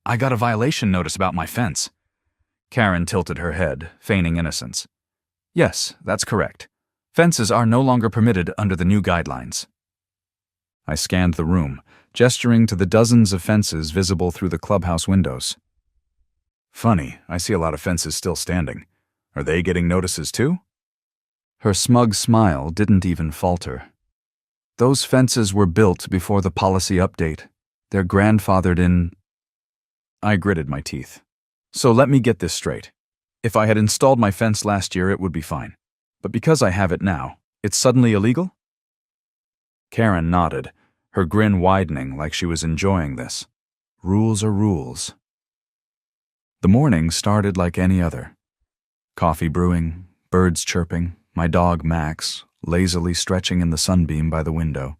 I got a violation notice about my fence. Karen tilted her head, feigning innocence. Yes, that's correct. Fences are no longer permitted under the new guidelines. I scanned the room, gesturing to the dozens of fences visible through the clubhouse windows. Funny, I see a lot of fences still standing. Are they getting notices too? Her smug smile didn't even falter. Those fences were built before the policy update. They're grandfathered in. I gritted my teeth. So let me get this straight. If I had installed my fence last year, it would be fine. But because I have it now, it's suddenly illegal? Karen nodded, her grin widening like she was enjoying this. Rules are rules. The morning started like any other. Coffee brewing, birds chirping, my dog Max lazily stretching in the sunbeam by the window.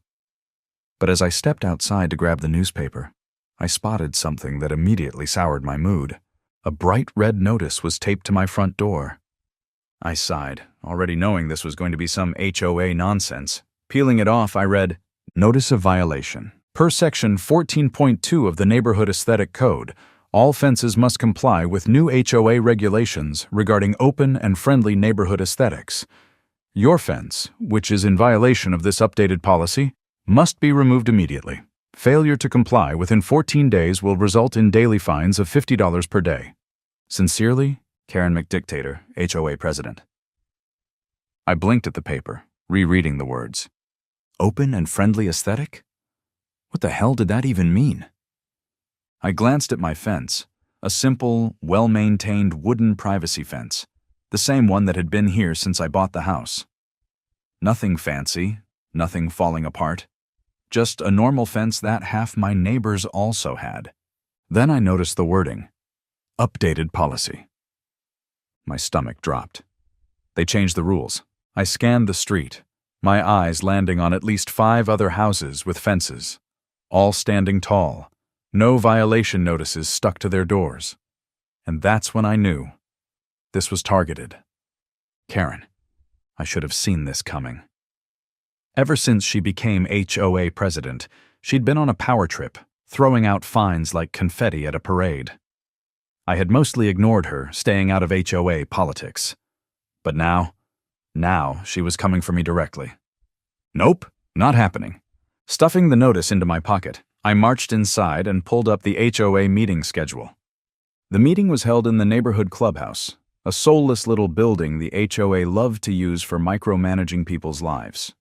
But as I stepped outside to grab the newspaper, I spotted something that immediately soured my mood. A bright red notice was taped to my front door. I sighed, already knowing this was going to be some HOA nonsense. Peeling it off, I read, Notice of violation. Per Section 14.2 of the Neighborhood Aesthetic Code, all fences must comply with new HOA regulations regarding open and friendly neighborhood aesthetics. Your fence, which is in violation of this updated policy, must be removed immediately. Failure to comply within 14 days will result in daily fines of $50 per day. Sincerely, Karen McDictator, HOA President. I blinked at the paper, rereading the words. Open and friendly aesthetic? What the hell did that even mean? I glanced at my fence, a simple, well-maintained wooden privacy fence, the same one that had been here since I bought the house. Nothing fancy, nothing falling apart. Just a normal fence that half my neighbors also had. Then I noticed the wording, Updated Policy. My stomach dropped. They changed the rules. I scanned the street, my eyes landing on at least 5 other houses with fences, all standing tall, no violation notices stuck to their doors. And that's when I knew. This was targeted. Karen. I should have seen this coming. Ever since she became HOA president, she'd been on a power trip, throwing out fines like confetti at a parade. I had mostly ignored her, staying out of HOA politics. But now she was coming for me directly. Nope, not happening. Stuffing the notice into my pocket, I marched inside and pulled up the HOA meeting schedule. The meeting was held in the neighborhood clubhouse, a soulless little building the HOA loved to use for micromanaging people's lives.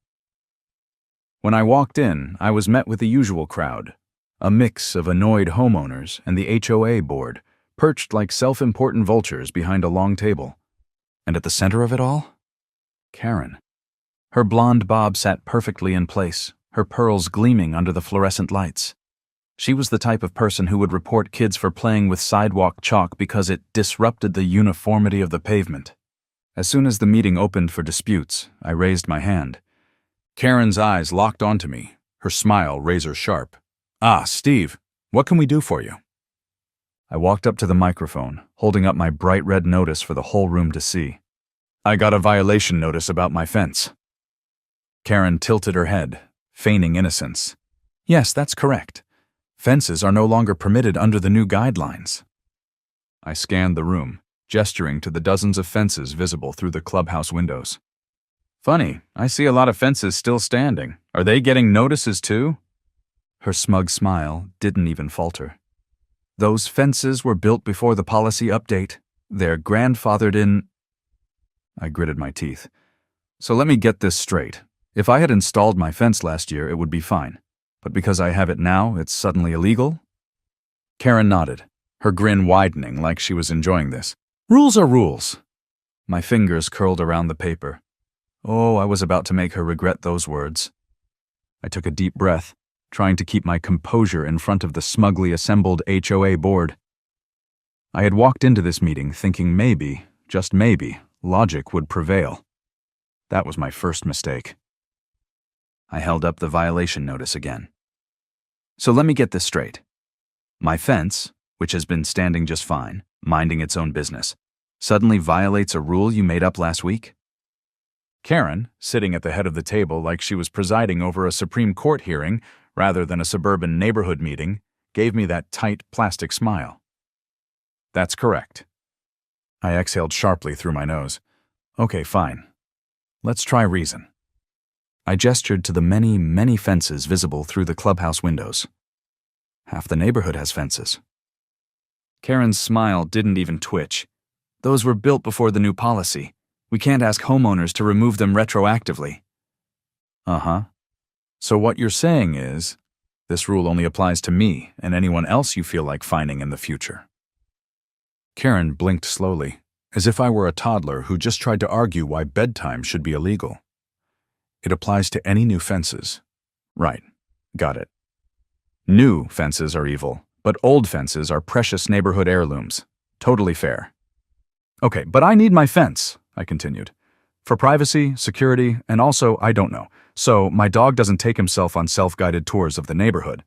When I walked in, I was met with the usual crowd, a mix of annoyed homeowners and the HOA board, perched like self-important vultures behind a long table. And at the center of it all? Karen. Her blonde bob sat perfectly in place, her pearls gleaming under the fluorescent lights. She was the type of person who would report kids for playing with sidewalk chalk because it disrupted the uniformity of the pavement. As soon as the meeting opened for disputes, I raised my hand. Karen's eyes locked onto me, her smile razor-sharp. Ah, Steve, what can we do for you? I walked up to the microphone, holding up my bright red notice for the whole room to see. I got a violation notice about my fence. Karen tilted her head, feigning innocence. Yes, that's correct. Fences are no longer permitted under the new guidelines. I scanned the room, gesturing to the dozens of fences visible through the clubhouse windows. Funny, I see a lot of fences still standing. Are they getting notices too? Her smug smile didn't even falter. Those fences were built before the policy update. They're grandfathered in. I gritted my teeth. So let me get this straight. If I had installed my fence last year, it would be fine. But because I have it now, it's suddenly illegal? Karen nodded, her grin widening like she was enjoying this. Rules are rules. My fingers curled around the paper. Oh, I was about to make her regret those words. I took a deep breath, trying to keep my composure in front of the smugly assembled HOA board. I had walked into this meeting thinking maybe, just maybe, logic would prevail. That was my first mistake. I held up the violation notice again. So let me get this straight. My fence, which has been standing just fine, minding its own business, suddenly violates a rule you made up last week? Karen, sitting at the head of the table like she was presiding over a Supreme Court hearing rather than a suburban neighborhood meeting, gave me that tight plastic smile. That's correct. I exhaled sharply through my nose. Okay, fine. Let's try reason. I gestured to the many, many fences visible through the clubhouse windows. Half the neighborhood has fences. Karen's smile didn't even twitch. Those were built before the new policy. We can't ask homeowners to remove them retroactively. Uh-huh. So what you're saying is, this rule only applies to me and anyone else you feel like fining in the future. Karen blinked slowly, as if I were a toddler who just tried to argue why bedtime should be illegal. It applies to any new fences. Right. Got it. New fences are evil, but old fences are precious neighborhood heirlooms. Totally fair. Okay, but I need my fence, I continued. For privacy, security, and also, I don't know, so my dog doesn't take himself on self-guided tours of the neighborhood.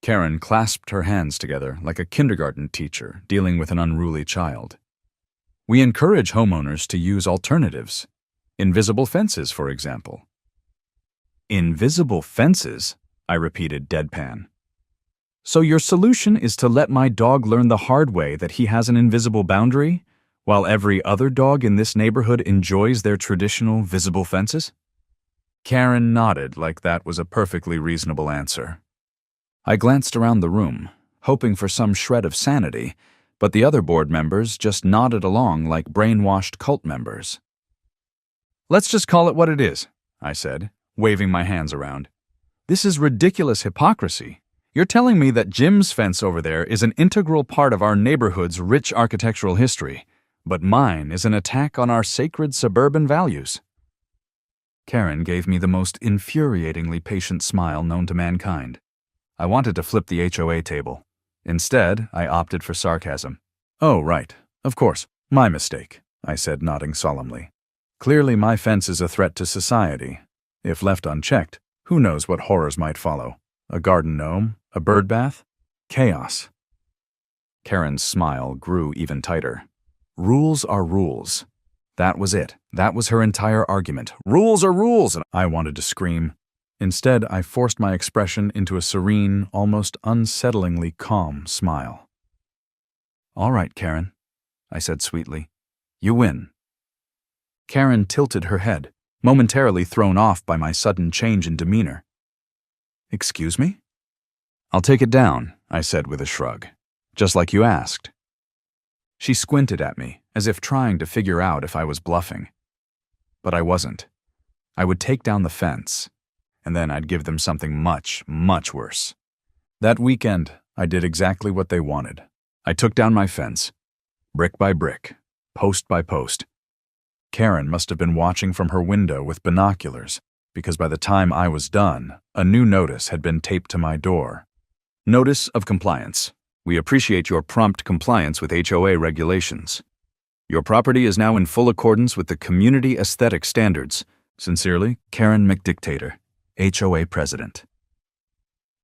Karen clasped her hands together like a kindergarten teacher dealing with an unruly child. We encourage homeowners to use alternatives. Invisible fences, for example. Invisible fences? I repeated deadpan. So your solution is to let my dog learn the hard way that he has an invisible boundary, while every other dog in this neighborhood enjoys their traditional visible fences? Karen nodded like that was a perfectly reasonable answer. I glanced around the room, hoping for some shred of sanity, but the other board members just nodded along like brainwashed cult members. Let's just call it what it is, I said, waving my hands around. This is ridiculous hypocrisy. You're telling me that Jim's fence over there is an integral part of our neighborhood's rich architectural history, but mine is an attack on our sacred suburban values. Karen gave me the most infuriatingly patient smile known to mankind. I wanted to flip the HOA table. Instead, I opted for sarcasm. Oh, right. Of course. My mistake, I said, nodding solemnly. Clearly my fence is a threat to society. If left unchecked, who knows what horrors might follow? A garden gnome? A bird bath? Chaos. Karen's smile grew even tighter. Rules are rules. That was it. That was her entire argument. Rules are rules! And I wanted to scream. Instead, I forced my expression into a serene, almost unsettlingly calm smile. All right, Karen, I said sweetly. You win. Karen tilted her head, momentarily thrown off by my sudden change in demeanor. Excuse me? I'll take it down, I said with a shrug, just like you asked. She squinted at me, as if trying to figure out if I was bluffing. But I wasn't. I would take down the fence, and then I'd give them something much, much worse. That weekend, I did exactly what they wanted. I took down my fence, brick by brick, post by post. Karen must have been watching from her window with binoculars, because by the time I was done, a new notice had been taped to my door. Notice of compliance. We appreciate your prompt compliance with HOA regulations. Your property is now in full accordance with the community aesthetic standards. Sincerely, Karen McDictator, HOA President.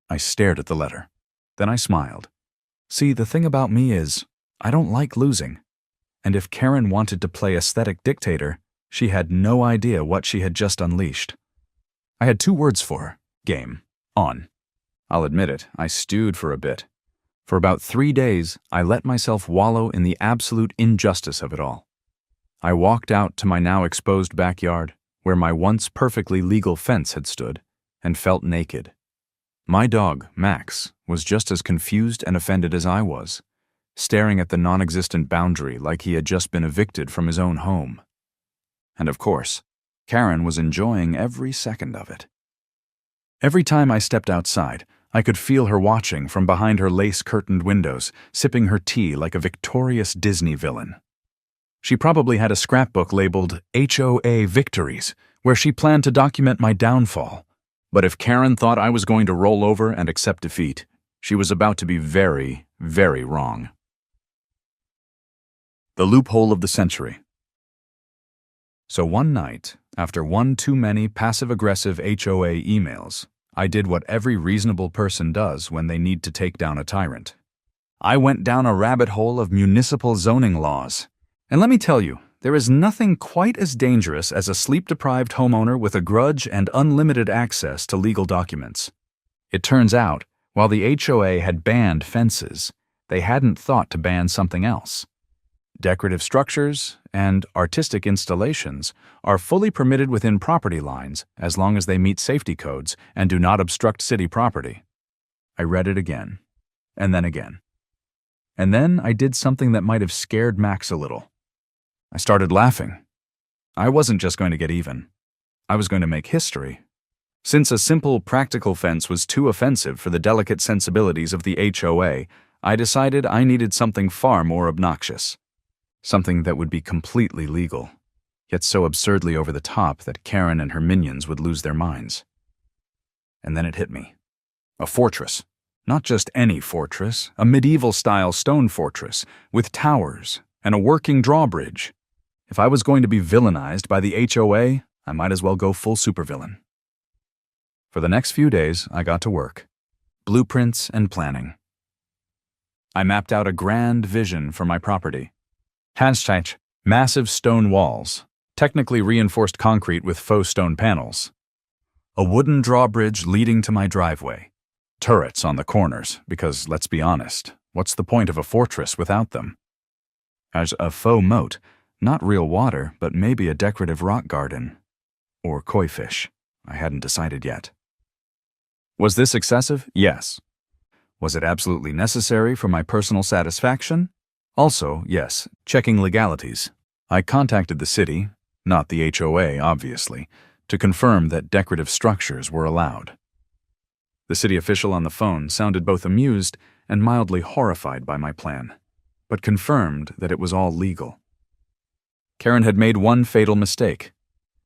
I stared at the letter. Then I smiled. See, the thing about me is, I don't like losing. And if Karen wanted to play aesthetic dictator, she had no idea what she had just unleashed. I had 2 words for her. Game. On. I'll admit it, I stewed for a bit. For about 3 days, I let myself wallow in the absolute injustice of it all. I walked out to my now exposed backyard, where my once perfectly legal fence had stood, and felt naked. My dog, Max, was just as confused and offended as I was, staring at the non-existent boundary like he had just been evicted from his own home. And of course, Karen was enjoying every second of it. Every time I stepped outside, I could feel her watching from behind her lace-curtained windows, sipping her tea like a victorious Disney villain. She probably had a scrapbook labeled HOA Victories, where she planned to document my downfall. But if Karen thought I was going to roll over and accept defeat, she was about to be very, very wrong. The loophole of the century. So one night, after one too many passive-aggressive HOA emails, I did what every reasonable person does when they need to take down a tyrant. I went down a rabbit hole of municipal zoning laws. And let me tell you, there is nothing quite as dangerous as a sleep-deprived homeowner with a grudge and unlimited access to legal documents. It turns out, While the HOA had banned fences, they hadn't thought to ban something else. Decorative structures and artistic installations are fully permitted within property lines as long as they meet safety codes and do not obstruct city property. I read it again, and then again. And then I did something that might have scared Max a little. I started laughing. I wasn't just going to get even. I was going to make history. Since a simple, practical fence was too offensive for the delicate sensibilities of the HOA, I decided I needed something far more obnoxious. Something that would be completely legal, yet so absurdly over the top that Karen and her minions would lose their minds. And then it hit me. A fortress. Not just any fortress, a medieval-style stone fortress with towers and a working drawbridge. If I was going to be villainized by the HOA, I might as well go full supervillain. For the next few days, I got to work. Blueprints and planning. I mapped out a grand vision for my property. Massive stone walls, technically reinforced concrete with faux stone panels. A wooden drawbridge leading to my driveway. Turrets on the corners, because let's be honest, what's the point of a fortress without them? As a faux moat, not real water, but maybe a decorative rock garden. Or koi fish. I hadn't decided yet. Was this excessive? Yes. Was it absolutely necessary for my personal satisfaction? Also, yes, checking legalities. I contacted the city, not the HOA, obviously, to confirm that decorative structures were allowed. The city official on the phone sounded both amused and mildly horrified by my plan, but confirmed that it was all legal. Karen had made one fatal mistake.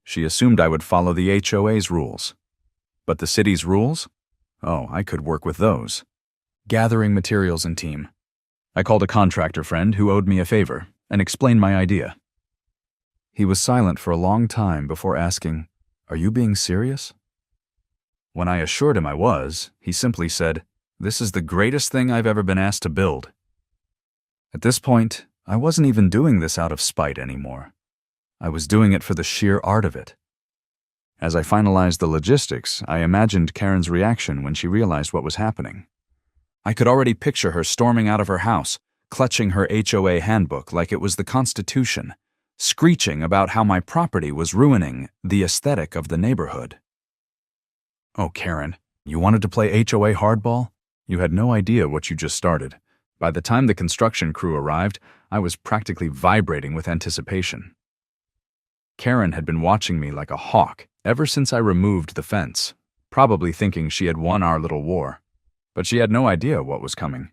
She assumed I would follow the HOA's rules. But the city's rules? Oh, I could work with those. Gathering materials and team. I called a contractor friend who owed me a favor and explained my idea. He was silent for a long time before asking, "Are you being serious?" When I assured him I was, he simply said, "This is the greatest thing I've ever been asked to build." At this point, I wasn't even doing this out of spite anymore. I was doing it for the sheer art of it. As I finalized the logistics, I imagined Karen's reaction when she realized what was happening. I could already picture her storming out of her house, clutching her HOA handbook like it was the Constitution, screeching about how my property was ruining the aesthetic of the neighborhood. Oh, Karen, you wanted to play HOA hardball? You had no idea what you just started. By the time the construction crew arrived, I was practically vibrating with anticipation. Karen had been watching me like a hawk ever since I removed the fence, probably thinking she had won our little war. But she had no idea what was coming.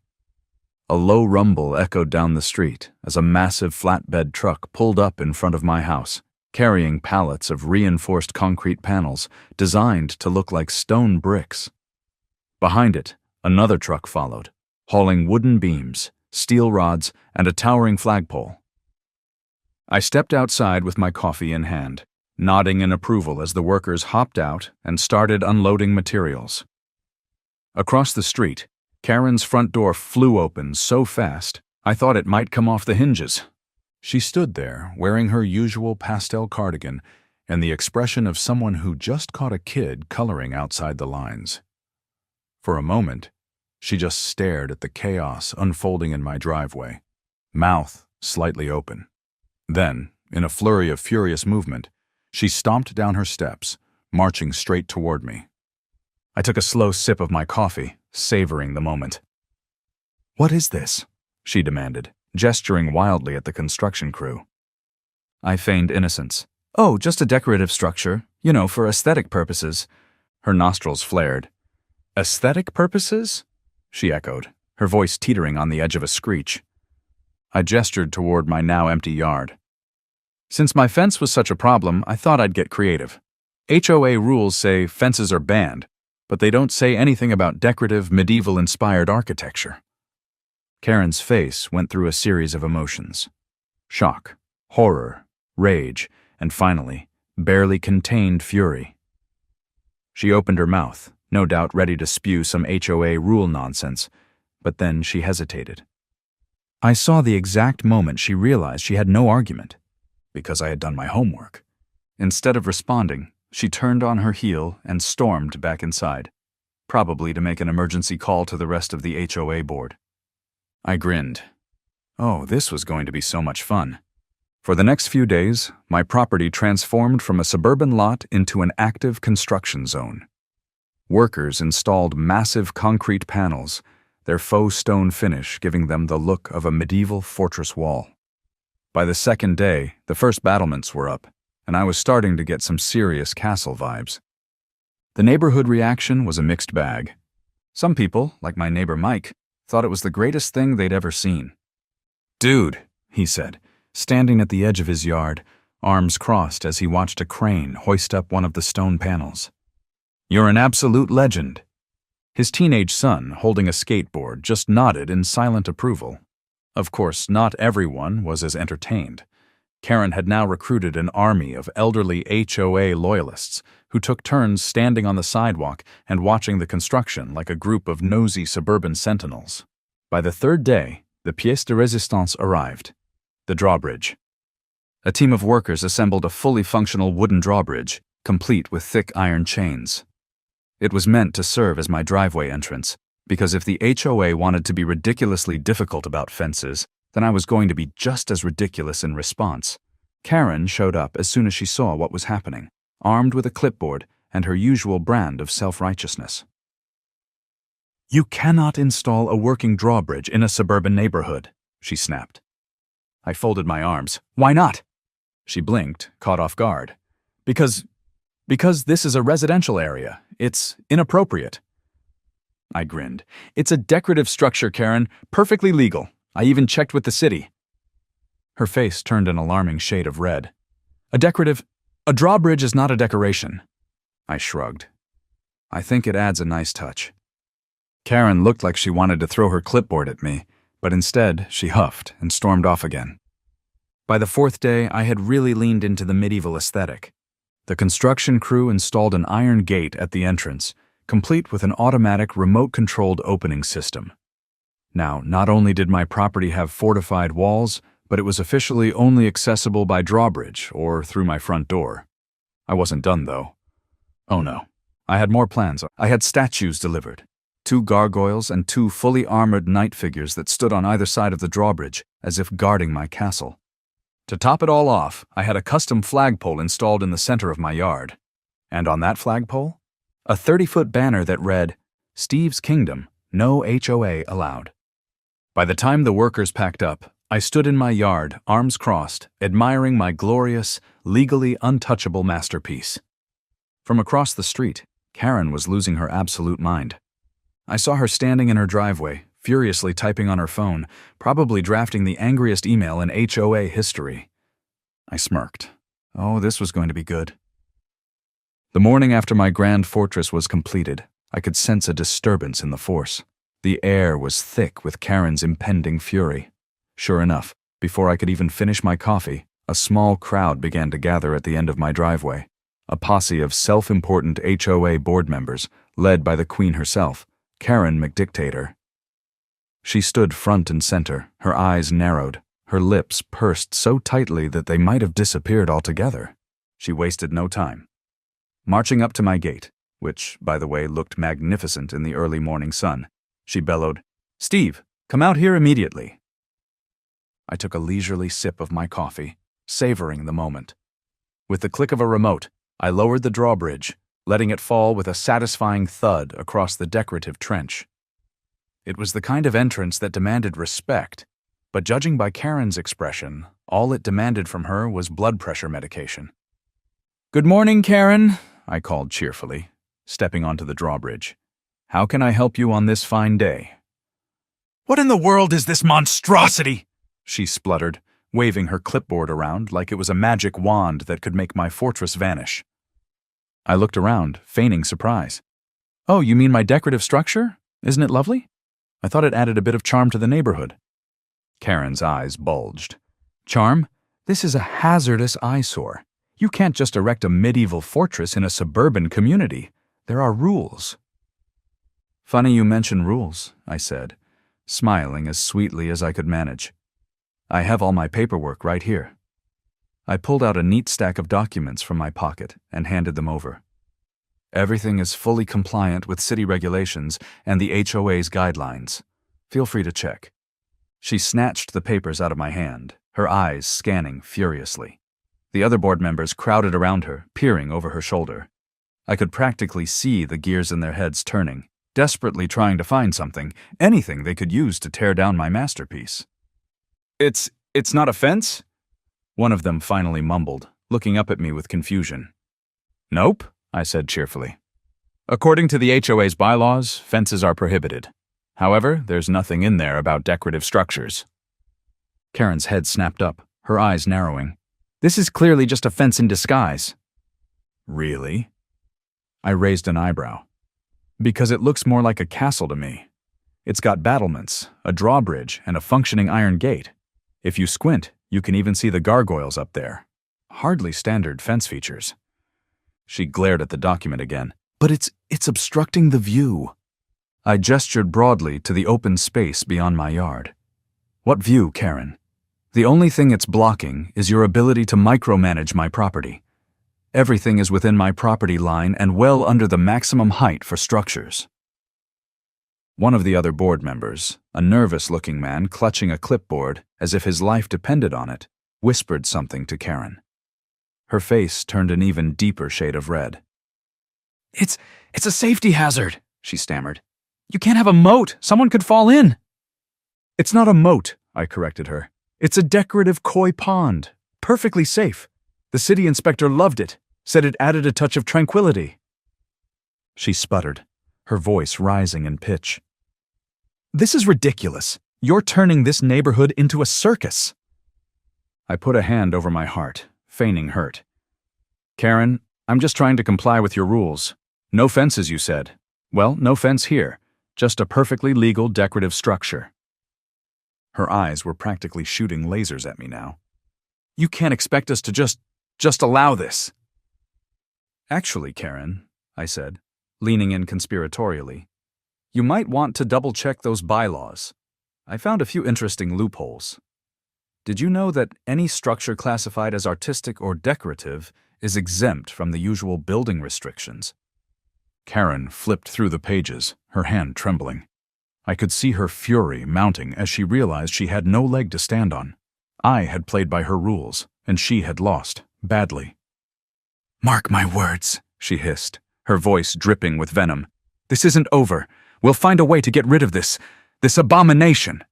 A low rumble echoed down the street as a massive flatbed truck pulled up in front of my house, carrying pallets of reinforced concrete panels designed to look like stone bricks. Behind it, another truck followed, hauling wooden beams, steel rods, and a towering flagpole. I stepped outside with my coffee in hand, nodding in approval as the workers hopped out and started unloading materials. Across the street, Karen's front door flew open so fast, I thought it might come off the hinges. She stood there, wearing her usual pastel cardigan and the expression of someone who just caught a kid coloring outside the lines. For a moment, she just stared at the chaos unfolding in my driveway, mouth slightly open. Then, in a flurry of furious movement, she stomped down her steps, marching straight toward me. I took a slow sip of my coffee, savoring the moment. "What is this?" she demanded, gesturing wildly at the construction crew. I feigned innocence. "Oh, just a decorative structure, for aesthetic purposes." Her nostrils flared. "Aesthetic purposes?" she echoed, her voice teetering on the edge of a screech. I gestured toward my now empty yard. Since my fence was such a problem, I thought I'd get creative. HOA rules say fences are banned, but they don't say anything about decorative, medieval-inspired architecture. Karen's face went through a series of emotions. Shock, horror, rage, and finally, barely contained fury. She opened her mouth, no doubt ready to spew some HOA rule nonsense, but then she hesitated. I saw the exact moment she realized she had no argument, because I had done my homework. Instead of responding, she turned on her heel and stormed back inside. probably to make an emergency call to the rest of the HOA board. I grinned. Oh, this was going to be so much fun. For the next few days, my property transformed from a suburban lot into an active construction zone. Workers installed massive concrete panels, their faux stone finish giving them the look of a medieval fortress wall. By the second day, the first battlements were up, and I was starting to get some serious castle vibes. The neighborhood reaction was a mixed bag. Some people, like my neighbor Mike, thought it was the greatest thing they'd ever seen. "Dude," he said, standing at the edge of his yard, arms crossed as he watched a crane hoist up one of the stone panels. "You're an absolute legend." His teenage son, holding a skateboard, just nodded in silent approval. Of course, not everyone was as entertained. Karen had now recruited an army of elderly HOA loyalists who took turns standing on the sidewalk and watching the construction like a group of nosy suburban sentinels. By the third day, the pièce de résistance arrived, the drawbridge. A team of workers assembled a fully functional wooden drawbridge, complete with thick iron chains. It was meant to serve as my driveway entrance, because if the HOA wanted to be ridiculously difficult about fences, then I was going to be just as ridiculous in response. Karen showed up as soon as she saw what was happening, armed with a clipboard and her usual brand of self-righteousness. "You cannot install a working drawbridge in a suburban neighborhood," she snapped. I folded my arms. "Why not?" She blinked, caught off guard. Because this is a residential area. It's inappropriate." I grinned. "It's a decorative structure, Karen. Perfectly legal. I even checked with the city." Her face turned an alarming shade of red. A drawbridge is not a decoration." I shrugged. "I think it adds a nice touch." Karen looked like she wanted to throw her clipboard at me, but instead she huffed and stormed off again. By the fourth day, I had really leaned into the medieval aesthetic. The construction crew installed an iron gate at the entrance, complete with an automatic remote-controlled opening system. Now, not only did my property have fortified walls, but it was officially only accessible by drawbridge or through my front door. I wasn't done, though. Oh no, I had more plans. I had statues delivered. 2 gargoyles and 2 fully armored knight figures that stood on either side of the drawbridge, as if guarding my castle. To top it all off, I had a custom flagpole installed in the center of my yard. And on that flagpole, a 30-foot banner that read, "Steve's Kingdom, no HOA allowed." By the time the workers packed up, I stood in my yard, arms crossed, admiring my glorious, legally untouchable masterpiece. From across the street, Karen was losing her absolute mind. I saw her standing in her driveway, furiously typing on her phone, probably drafting the angriest email in HOA history. I smirked. Oh, this was going to be good. The morning after my grand fortress was completed, I could sense a disturbance in the force. The air was thick with Karen's impending fury. Sure enough, before I could even finish my coffee, a small crowd began to gather at the end of my driveway. A posse of self-important HOA board members, led by the Queen herself, Karen McDictator. She stood front and center, her eyes narrowed, her lips pursed so tightly that they might have disappeared altogether. She wasted no time. Marching up to my gate, which, by the way, looked magnificent in the early morning sun, she bellowed, "Steve, come out here immediately." I took a leisurely sip of my coffee, savoring the moment. With the click of a remote, I lowered the drawbridge, letting it fall with a satisfying thud across the decorative trench. It was the kind of entrance that demanded respect, but judging by Karen's expression, all it demanded from her was blood pressure medication. "Good morning, Karen," I called cheerfully, stepping onto the drawbridge. "How can I help you on this fine day?" "What in the world is this monstrosity?" she spluttered, waving her clipboard around like it was a magic wand that could make my fortress vanish. I looked around, feigning surprise. "Oh, you mean my decorative structure? Isn't it lovely? I thought it added a bit of charm to the neighborhood." Karen's eyes bulged. "Charm? This is a hazardous eyesore. You can't just erect a medieval fortress in a suburban community. There are rules." "Funny you mention rules," I said, smiling as sweetly as I could manage. "I have all my paperwork right here." I pulled out a neat stack of documents from my pocket and handed them over. Everything is fully compliant with city regulations and the HOA's guidelines. Feel free to check. She snatched the papers out of my hand, her eyes scanning furiously. The other board members crowded around her, peering over her shoulder. I could practically see the gears in their heads turning, desperately trying to find something, anything they could use to tear down my masterpiece. It's not a fence?" One of them finally mumbled, looking up at me with confusion. "Nope," I said cheerfully. "According to the HOA's bylaws, fences are prohibited. However, there's nothing in there about decorative structures." Karen's head snapped up, her eyes narrowing. "This is clearly just a fence in disguise." "Really?" I raised an eyebrow. "Because it looks more like a castle to me. It's got battlements, a drawbridge, and a functioning iron gate. If you squint, you can even see the gargoyles up there. Hardly standard fence features." She glared at the document again. "But it's obstructing the view." I gestured broadly to the open space beyond my yard. "What view, Karen? The only thing it's blocking is your ability to micromanage my property. Everything is within my property line and well under the maximum height for structures." One of the other board members, a nervous-looking man clutching a clipboard as if his life depended on it, whispered something to Karen. Her face turned an even deeper shade of red. It's a safety hazard," she stammered. "You can't have a moat. Someone could fall in." "It's not a moat," I corrected her. "It's a decorative koi pond. Perfectly safe. The city inspector loved it, said it added a touch of tranquility." She sputtered, her voice rising in pitch. "This is ridiculous. You're turning this neighborhood into a circus." I put a hand over my heart, feigning hurt. "Karen, I'm just trying to comply with your rules. No fences, you said. Well, no fence here. Just a perfectly legal decorative structure." Her eyes were practically shooting lasers at me now. "You can't expect us to just allow this." "Actually, Karen," I said, leaning in conspiratorially, "you might want to double-check those bylaws. I found a few interesting loopholes. Did you know that any structure classified as artistic or decorative is exempt from the usual building restrictions?" Karen flipped through the pages, her hand trembling. I could see her fury mounting as she realized she had no leg to stand on. I had played by her rules, and she had lost, badly. "Mark my words," she hissed, her voice dripping with venom. "This isn't over. We'll find a way to get rid of this abomination."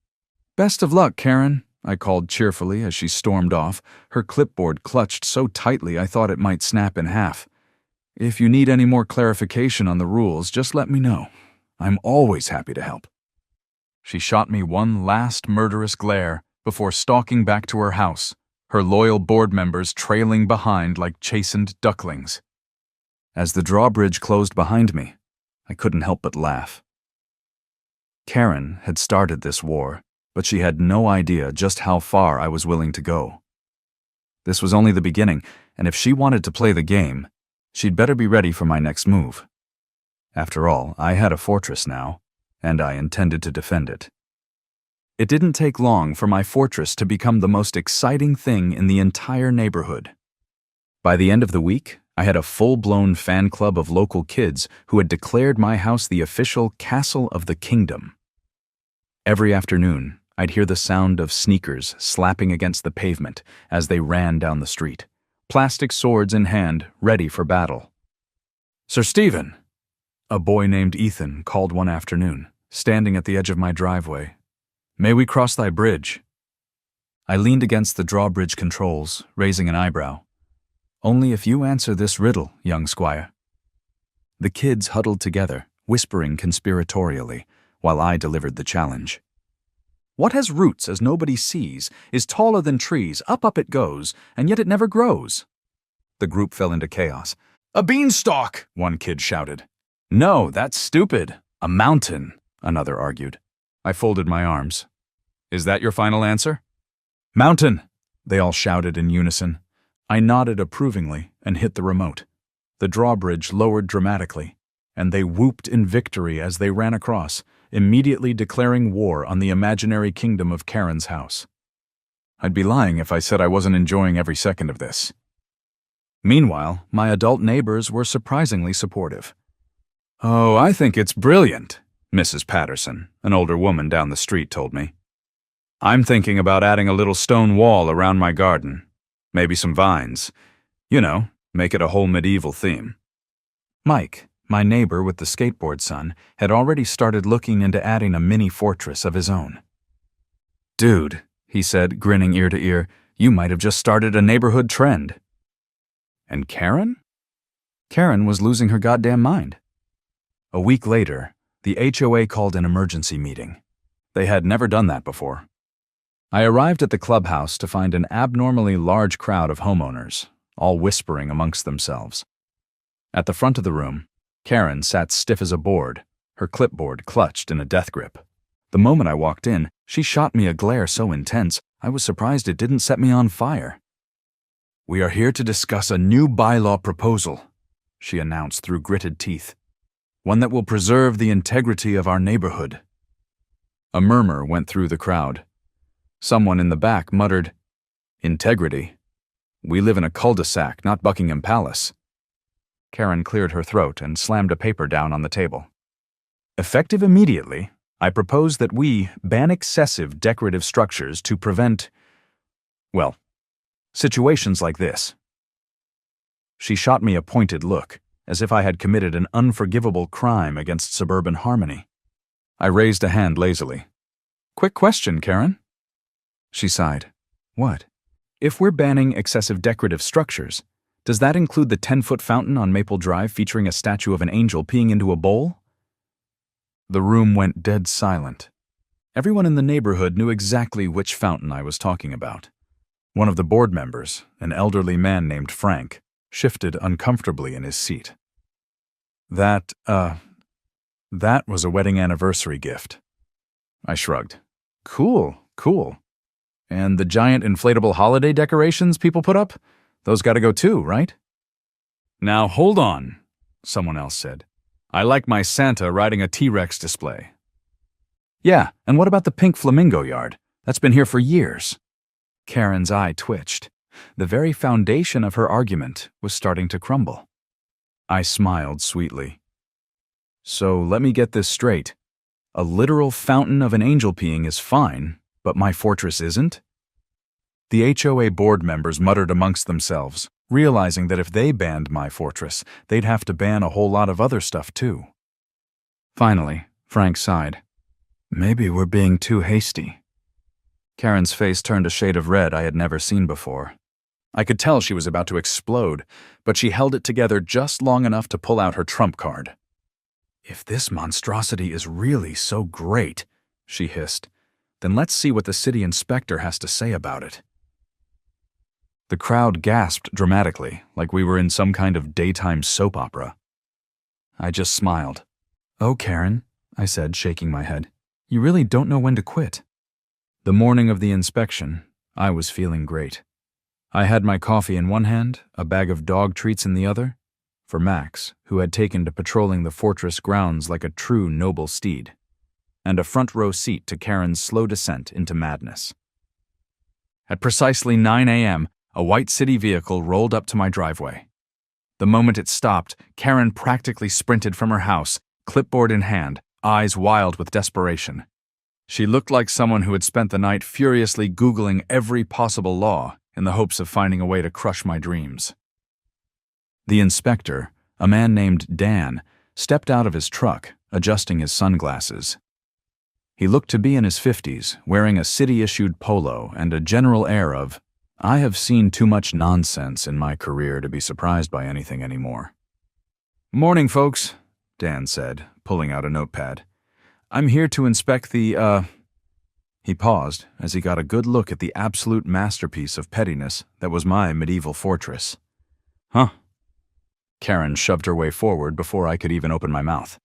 "Best of luck, Karen," I called cheerfully as she stormed off, her clipboard clutched so tightly I thought it might snap in half. "If you need any more clarification on the rules, just let me know. I'm always happy to help." She shot me one last murderous glare before stalking back to her house, her loyal board members trailing behind like chastened ducklings. As the drawbridge closed behind me, I couldn't help but laugh. Karen had started this war, but she had no idea just how far I was willing to go. This was only the beginning, and if she wanted to play the game, she'd better be ready for my next move. After all, I had a fortress now, and I intended to defend it. It didn't take long for my fortress to become the most exciting thing in the entire neighborhood. By the end of the week, I had a full-blown fan club of local kids who had declared my house the official castle of the kingdom. Every afternoon, I'd hear the sound of sneakers slapping against the pavement as they ran down the street, plastic swords in hand, ready for battle. "Sir Stephen," a boy named Ethan called one afternoon, standing at the edge of my driveway. "May we cross thy bridge?" I leaned against the drawbridge controls, raising an eyebrow. "Only if you answer this riddle, young squire." The kids huddled together, whispering conspiratorially, while I delivered the challenge. "What has roots as nobody sees, is taller than trees, up it goes, and yet it never grows?" The group fell into chaos. "A beanstalk!" one kid shouted. "No, that's stupid. A mountain," another argued. I folded my arms. "Is that your final answer?" "Mountain!" they all shouted in unison. I nodded approvingly and hit the remote. The drawbridge lowered dramatically, and they whooped in victory as they ran across, immediately declaring war on the imaginary kingdom of Karen's house. I'd be lying if I said I wasn't enjoying every second of this. Meanwhile, my adult neighbors were surprisingly supportive. "Oh, I think it's brilliant," Mrs. Patterson, an older woman down the street, told me. "I'm thinking about adding a little stone wall around my garden. Maybe some vines. You know, make it a whole medieval theme." Mike, my neighbor with the skateboard son, had already started looking into adding a mini fortress of his own. "Dude," he said, grinning ear to ear, "you might have just started a neighborhood trend." And Karen? Karen was losing her goddamn mind. A week later, the HOA called an emergency meeting. They had never done that before. I arrived at the clubhouse to find an abnormally large crowd of homeowners, all whispering amongst themselves. At the front of the room, Karen sat stiff as a board, her clipboard clutched in a death grip. The moment I walked in, she shot me a glare so intense, I was surprised it didn't set me on fire. "We are here to discuss a new bylaw proposal," she announced through gritted teeth. "One that will preserve the integrity of our neighborhood." A murmur went through the crowd. Someone in the back muttered, "Integrity? We live in a cul-de-sac, not Buckingham Palace." Karen cleared her throat and slammed a paper down on the table. "Effective immediately, I propose that we ban excessive decorative structures to prevent, well, situations like this." She shot me a pointed look, as if I had committed an unforgivable crime against suburban harmony. I raised a hand lazily. "Quick question, Karen." She sighed. "What? If we're banning excessive decorative structures, does that include the 10-foot fountain on Maple Drive featuring a statue of an angel peeing into a bowl?" The room went dead silent. Everyone in the neighborhood knew exactly which fountain I was talking about. One of the board members, an elderly man named Frank, shifted uncomfortably in his seat. That was a wedding anniversary gift." I shrugged. Cool. And the giant inflatable holiday decorations people put up? Those gotta go too, right?" "Now hold on," someone else said. "I like my Santa riding a T-Rex display." "Yeah, and what about the pink flamingo yard? That's been here for years." Karen's eye twitched. The very foundation of her argument was starting to crumble. I smiled sweetly. "So let me get this straight. A literal fountain of an angel peeing is fine, but my fortress isn't?" The HOA board members muttered amongst themselves, realizing that if they banned my fortress, they'd have to ban a whole lot of other stuff too. Finally, Frank sighed. "Maybe we're being too hasty." Karen's face turned a shade of red I had never seen before. I could tell she was about to explode, but she held it together just long enough to pull out her trump card. "If this monstrosity is really so great," she hissed, "then let's see what the city inspector has to say about it." The crowd gasped dramatically, like we were in some kind of daytime soap opera. I just smiled. "Oh, Karen," I said, shaking my head, "you really don't know when to quit." The morning of the inspection, I was feeling great. I had my coffee in one hand, a bag of dog treats in the other, for Max, who had taken to patrolling the fortress grounds like a true noble steed, and a front row seat to Karen's slow descent into madness. At precisely 9 a.m., a white city vehicle rolled up to my driveway. The moment it stopped, Karen practically sprinted from her house, clipboard in hand, eyes wild with desperation. She looked like someone who had spent the night furiously Googling every possible law in the hopes of finding a way to crush my dreams. The inspector, a man named Dan, stepped out of his truck, adjusting his sunglasses. He looked to be in his 50s, wearing a city-issued polo and a general air of, "I have seen too much nonsense in my career to be surprised by anything anymore." "Morning, folks," Dan said, pulling out a notepad. "I'm here to inspect the, He paused as he got a good look at the absolute masterpiece of pettiness that was my medieval fortress. "Huh?" Karen shoved her way forward before I could even open my mouth.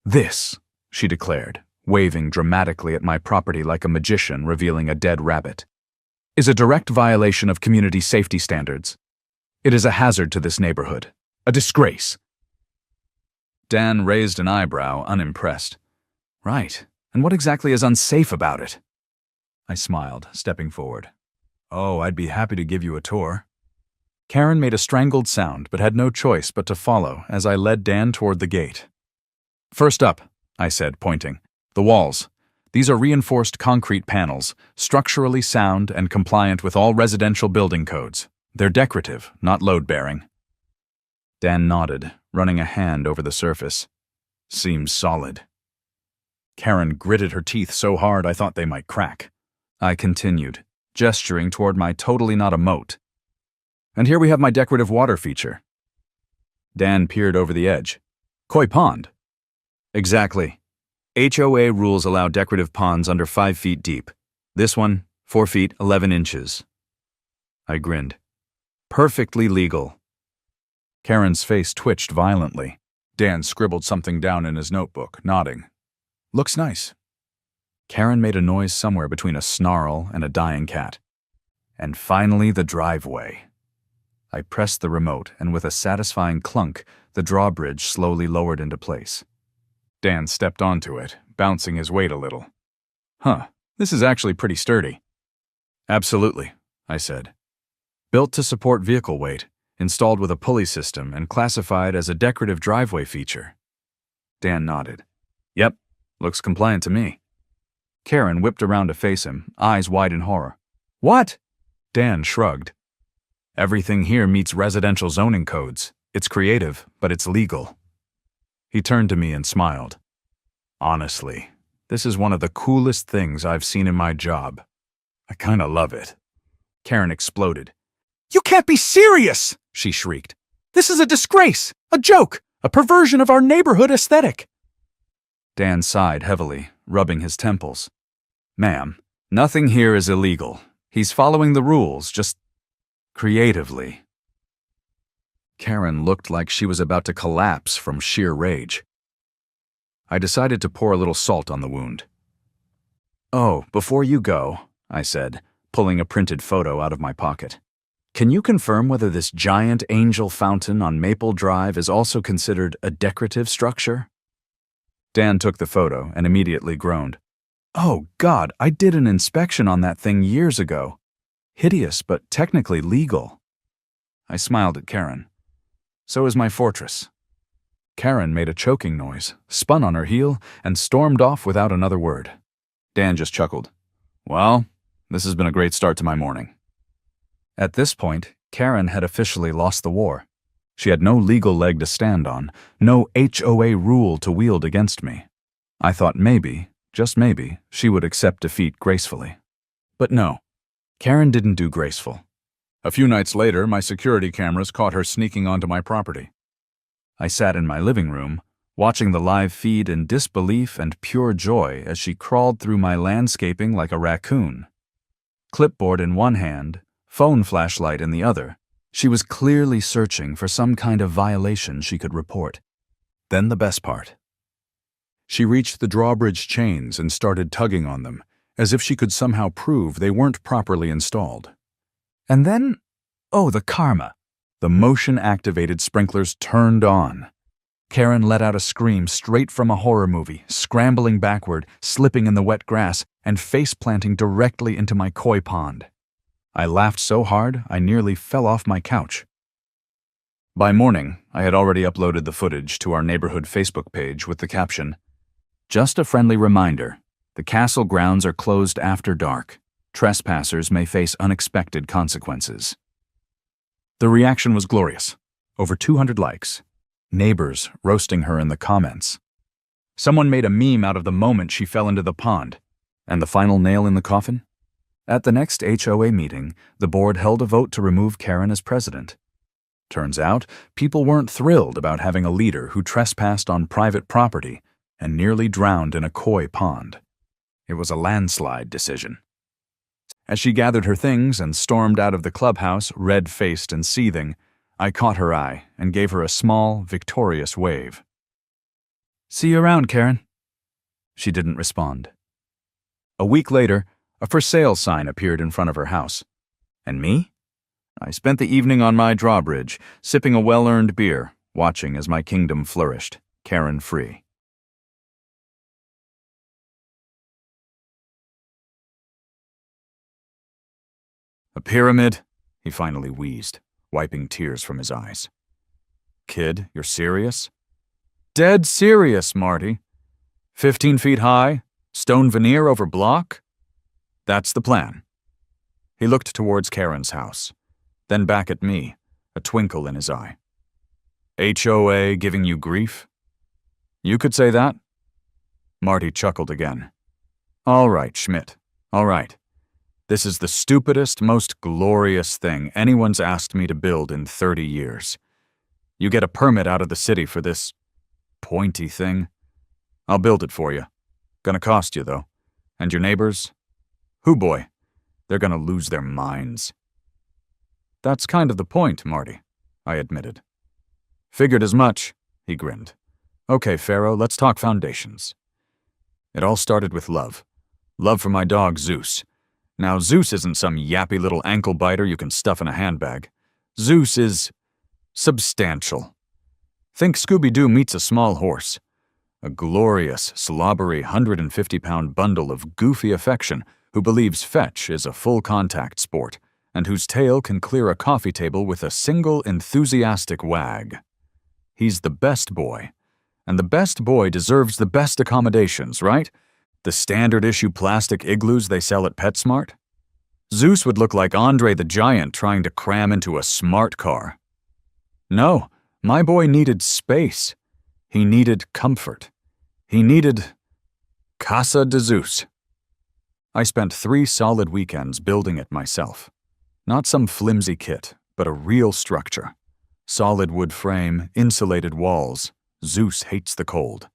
"This," she declared, waving dramatically at my property like a magician revealing a dead rabbit, "is a direct violation of community safety standards. It is a hazard to this neighborhood. A disgrace." Dan raised an eyebrow, unimpressed. "Right. And what exactly is unsafe about it?" I smiled, stepping forward. "Oh, I'd be happy to give you a tour." Karen made a strangled sound but had no choice but to follow as I led Dan toward the gate. "First up," I said, pointing. "The walls. These are reinforced concrete panels, structurally sound and compliant with all residential building codes. They're decorative, not load-bearing." Dan nodded, running a hand over the surface. "Seems solid." Karen gritted her teeth so hard I thought they might crack. I continued, gesturing toward my totally not a moat. "And here we have my decorative water feature." Dan peered over the edge. "Koi pond?" "Exactly. HOA rules allow decorative ponds under 5 feet deep. This one, 4 feet, 11 inches. I grinned. "Perfectly legal." Karen's face twitched violently. Dan scribbled something down in his notebook, nodding. "Looks nice." Karen made a noise somewhere between a snarl and a dying cat. "And finally the driveway." I pressed the remote, and with a satisfying clunk, the drawbridge slowly lowered into place. Dan stepped onto it, bouncing his weight a little. "Huh, this is actually pretty sturdy." "Absolutely," I said. "Built to support vehicle weight, installed with a pulley system, and classified as a decorative driveway feature." Dan nodded. "Yep, looks compliant to me." Karen whipped around to face him, eyes wide in horror. "What?" Dan shrugged. "Everything here meets residential zoning codes. It's creative, but it's legal." He turned to me and smiled. "Honestly, this is one of the coolest things I've seen in my job. I kinda love it." Karen exploded. "You can't be serious!" she shrieked. "This is a disgrace, a joke, a perversion of our neighborhood aesthetic." Dan sighed heavily, rubbing his temples. "Ma'am, nothing here is illegal. He's following the rules, just creatively." Karen looked like she was about to collapse from sheer rage. I decided to pour a little salt on the wound. "Oh, before you go," I said, pulling a printed photo out of my pocket, "can you confirm whether this giant angel fountain on Maple Drive is also considered a decorative structure?" Dan took the photo and immediately groaned. "Oh, God, I did an inspection on that thing years ago. Hideous, but technically legal." I smiled at Karen. "So is my fortress." Karen made a choking noise, spun on her heel, and stormed off without another word. Dan just chuckled. "Well, this has been a great start to my morning." At this point, Karen had officially lost the war. She had no legal leg to stand on, no HOA rule to wield against me. I thought maybe, just maybe, she would accept defeat gracefully. But no, Karen didn't do graceful. A few nights later, my security cameras caught her sneaking onto my property. I sat in my living room, watching the live feed in disbelief and pure joy as she crawled through my landscaping like a raccoon. Clipboard in one hand, phone flashlight in the other, she was clearly searching for some kind of violation she could report. Then the best part. She reached the drawbridge chains and started tugging on them, as if she could somehow prove they weren't properly installed. And then, oh, the karma. The motion-activated sprinklers turned on. Karen let out a scream straight from a horror movie, scrambling backward, slipping in the wet grass, and face-planting directly into my koi pond. I laughed so hard I nearly fell off my couch. By morning, I had already uploaded the footage to our neighborhood Facebook page with the caption, "Just a friendly reminder, the castle grounds are closed after dark. Trespassers may face unexpected consequences." The reaction was glorious. Over 200 likes. Neighbors roasting her in the comments. Someone made a meme out of the moment she fell into the pond. And the final nail in the coffin? At the next HOA meeting, the board held a vote to remove Karen as president. Turns out, people weren't thrilled about having a leader who trespassed on private property and nearly drowned in a koi pond. It was a landslide decision. As she gathered her things and stormed out of the clubhouse, red-faced and seething, I caught her eye and gave her a small, victorious wave. "See you around, Karen." She didn't respond. A week later, a for sale sign appeared in front of her house. And me? I spent the evening on my drawbridge, sipping a well-earned beer, watching as my kingdom flourished, Karen-free. "A pyramid?" he finally wheezed. wiping tears from his eyes. Kid, you're serious? Dead serious, Marty. 15 feet high, stone veneer over block? That's the plan. He looked towards Karen's house, then back at me, a twinkle in his eye. HOA giving you grief? You could say that. Marty chuckled again. All right, Schmidt, all right. This is the stupidest, most glorious thing anyone's asked me to build in 30 years. You get a permit out of the city for this pointy thing. I'll build it for you. Gonna cost you, though. And your neighbors? Hoo boy, they're gonna lose their minds. That's kind of the point, Marty, I admitted. Figured as much, he grinned. Okay, Pharaoh, let's talk foundations. It all started with love. Love for my dog, Zeus. Now, Zeus isn't some yappy little ankle biter you can stuff in a handbag. Zeus is substantial. Think Scooby-Doo meets a small horse. A glorious, slobbery 150-pound bundle of goofy affection who believes fetch is a full-contact sport and whose tail can clear a coffee table with a single enthusiastic wag. He's the best boy. And the best boy deserves the best accommodations, right? The standard-issue plastic igloos they sell at PetSmart? Zeus would look like Andre the Giant trying to cram into a smart car. No, my boy needed space. He needed comfort. He needed Casa de Zeus. I spent 3 solid weekends building it myself. Not some flimsy kit, but a real structure. Solid wood frame, insulated walls. Zeus hates the cold.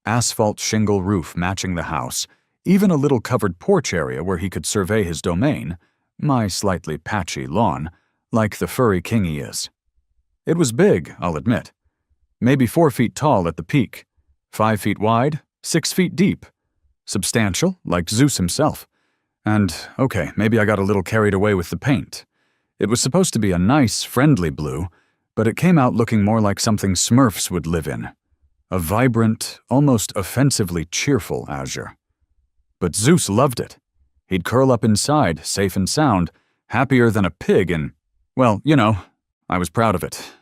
Asphalt shingle roof matching the house, even a little covered porch area where he could survey his domain, my slightly patchy lawn, like the furry king he is. It was big, I'll admit. Maybe 4 feet tall at the peak, 5 feet wide, 6 feet deep. Substantial, like Zeus himself. And, okay, maybe I got a little carried away with the paint. It was supposed to be a nice, friendly blue, but it came out looking more like something Smurfs would live in. A vibrant, almost offensively cheerful azure. But Zeus loved it. He'd curl up inside, safe and sound, happier than a pig and, well, you know, I was proud of it.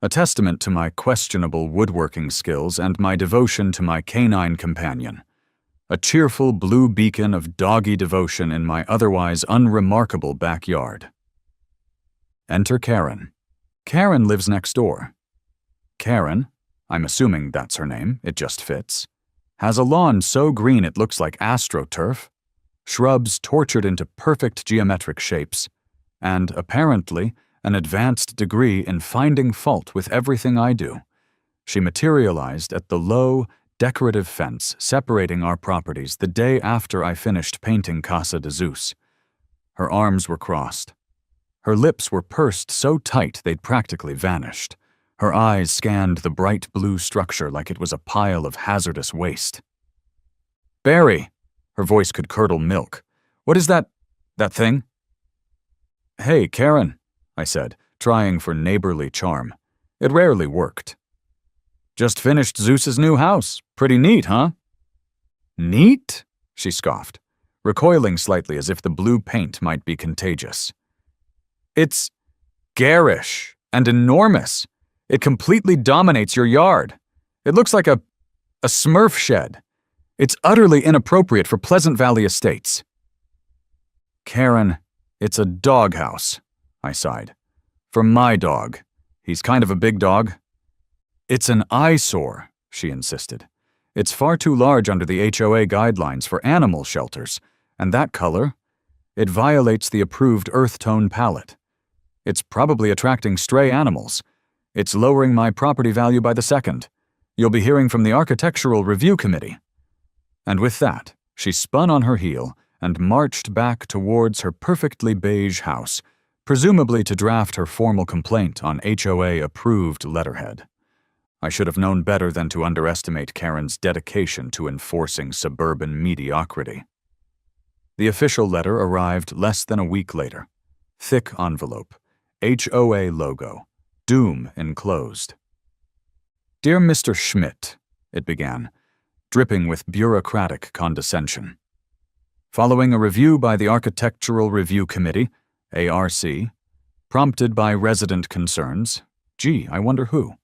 A testament to my questionable woodworking skills and my devotion to my canine companion. A cheerful blue beacon of doggy devotion in my otherwise unremarkable backyard. Enter Karen. Karen lives next door. Karen, I'm assuming that's her name, it just fits, has a lawn so green it looks like astroturf, shrubs tortured into perfect geometric shapes, and, apparently, an advanced degree in finding fault with everything I do. She materialized at the low, decorative fence separating our properties the day after I finished painting Casa de Zeus. Her arms were crossed. Her lips were pursed so tight they'd practically vanished. Her eyes scanned the bright blue structure like it was a pile of hazardous waste. Barry! Her voice could curdle milk. What is that thing? Hey, Karen, I said, trying for neighborly charm. It rarely worked. Just finished Zeus's new house. Pretty neat, huh? Neat? She scoffed, recoiling slightly as if the blue paint might be contagious. It's garish and enormous. It completely dominates your yard. It looks like a Smurf shed. It's utterly inappropriate for Pleasant Valley Estates. Karen, it's a doghouse, I sighed. For my dog. He's kind of a big dog. It's an eyesore, she insisted. It's far too large under the HOA guidelines for animal shelters, and that color, it violates the approved earth tone palette. It's probably attracting stray animals. It's lowering my property value by the second. You'll be hearing from the Architectural Review Committee. And with that, she spun on her heel and marched back towards her perfectly beige house, presumably to draft her formal complaint on HOA-approved letterhead. I should have known better than to underestimate Karen's dedication to enforcing suburban mediocrity. The official letter arrived less than a week later. Thick envelope, HOA logo, doom enclosed. Dear Mr. Schmidt, it began, dripping with bureaucratic condescension. Following a review by the Architectural Review Committee, ARC, Prompted by resident concerns, gee, I wonder who.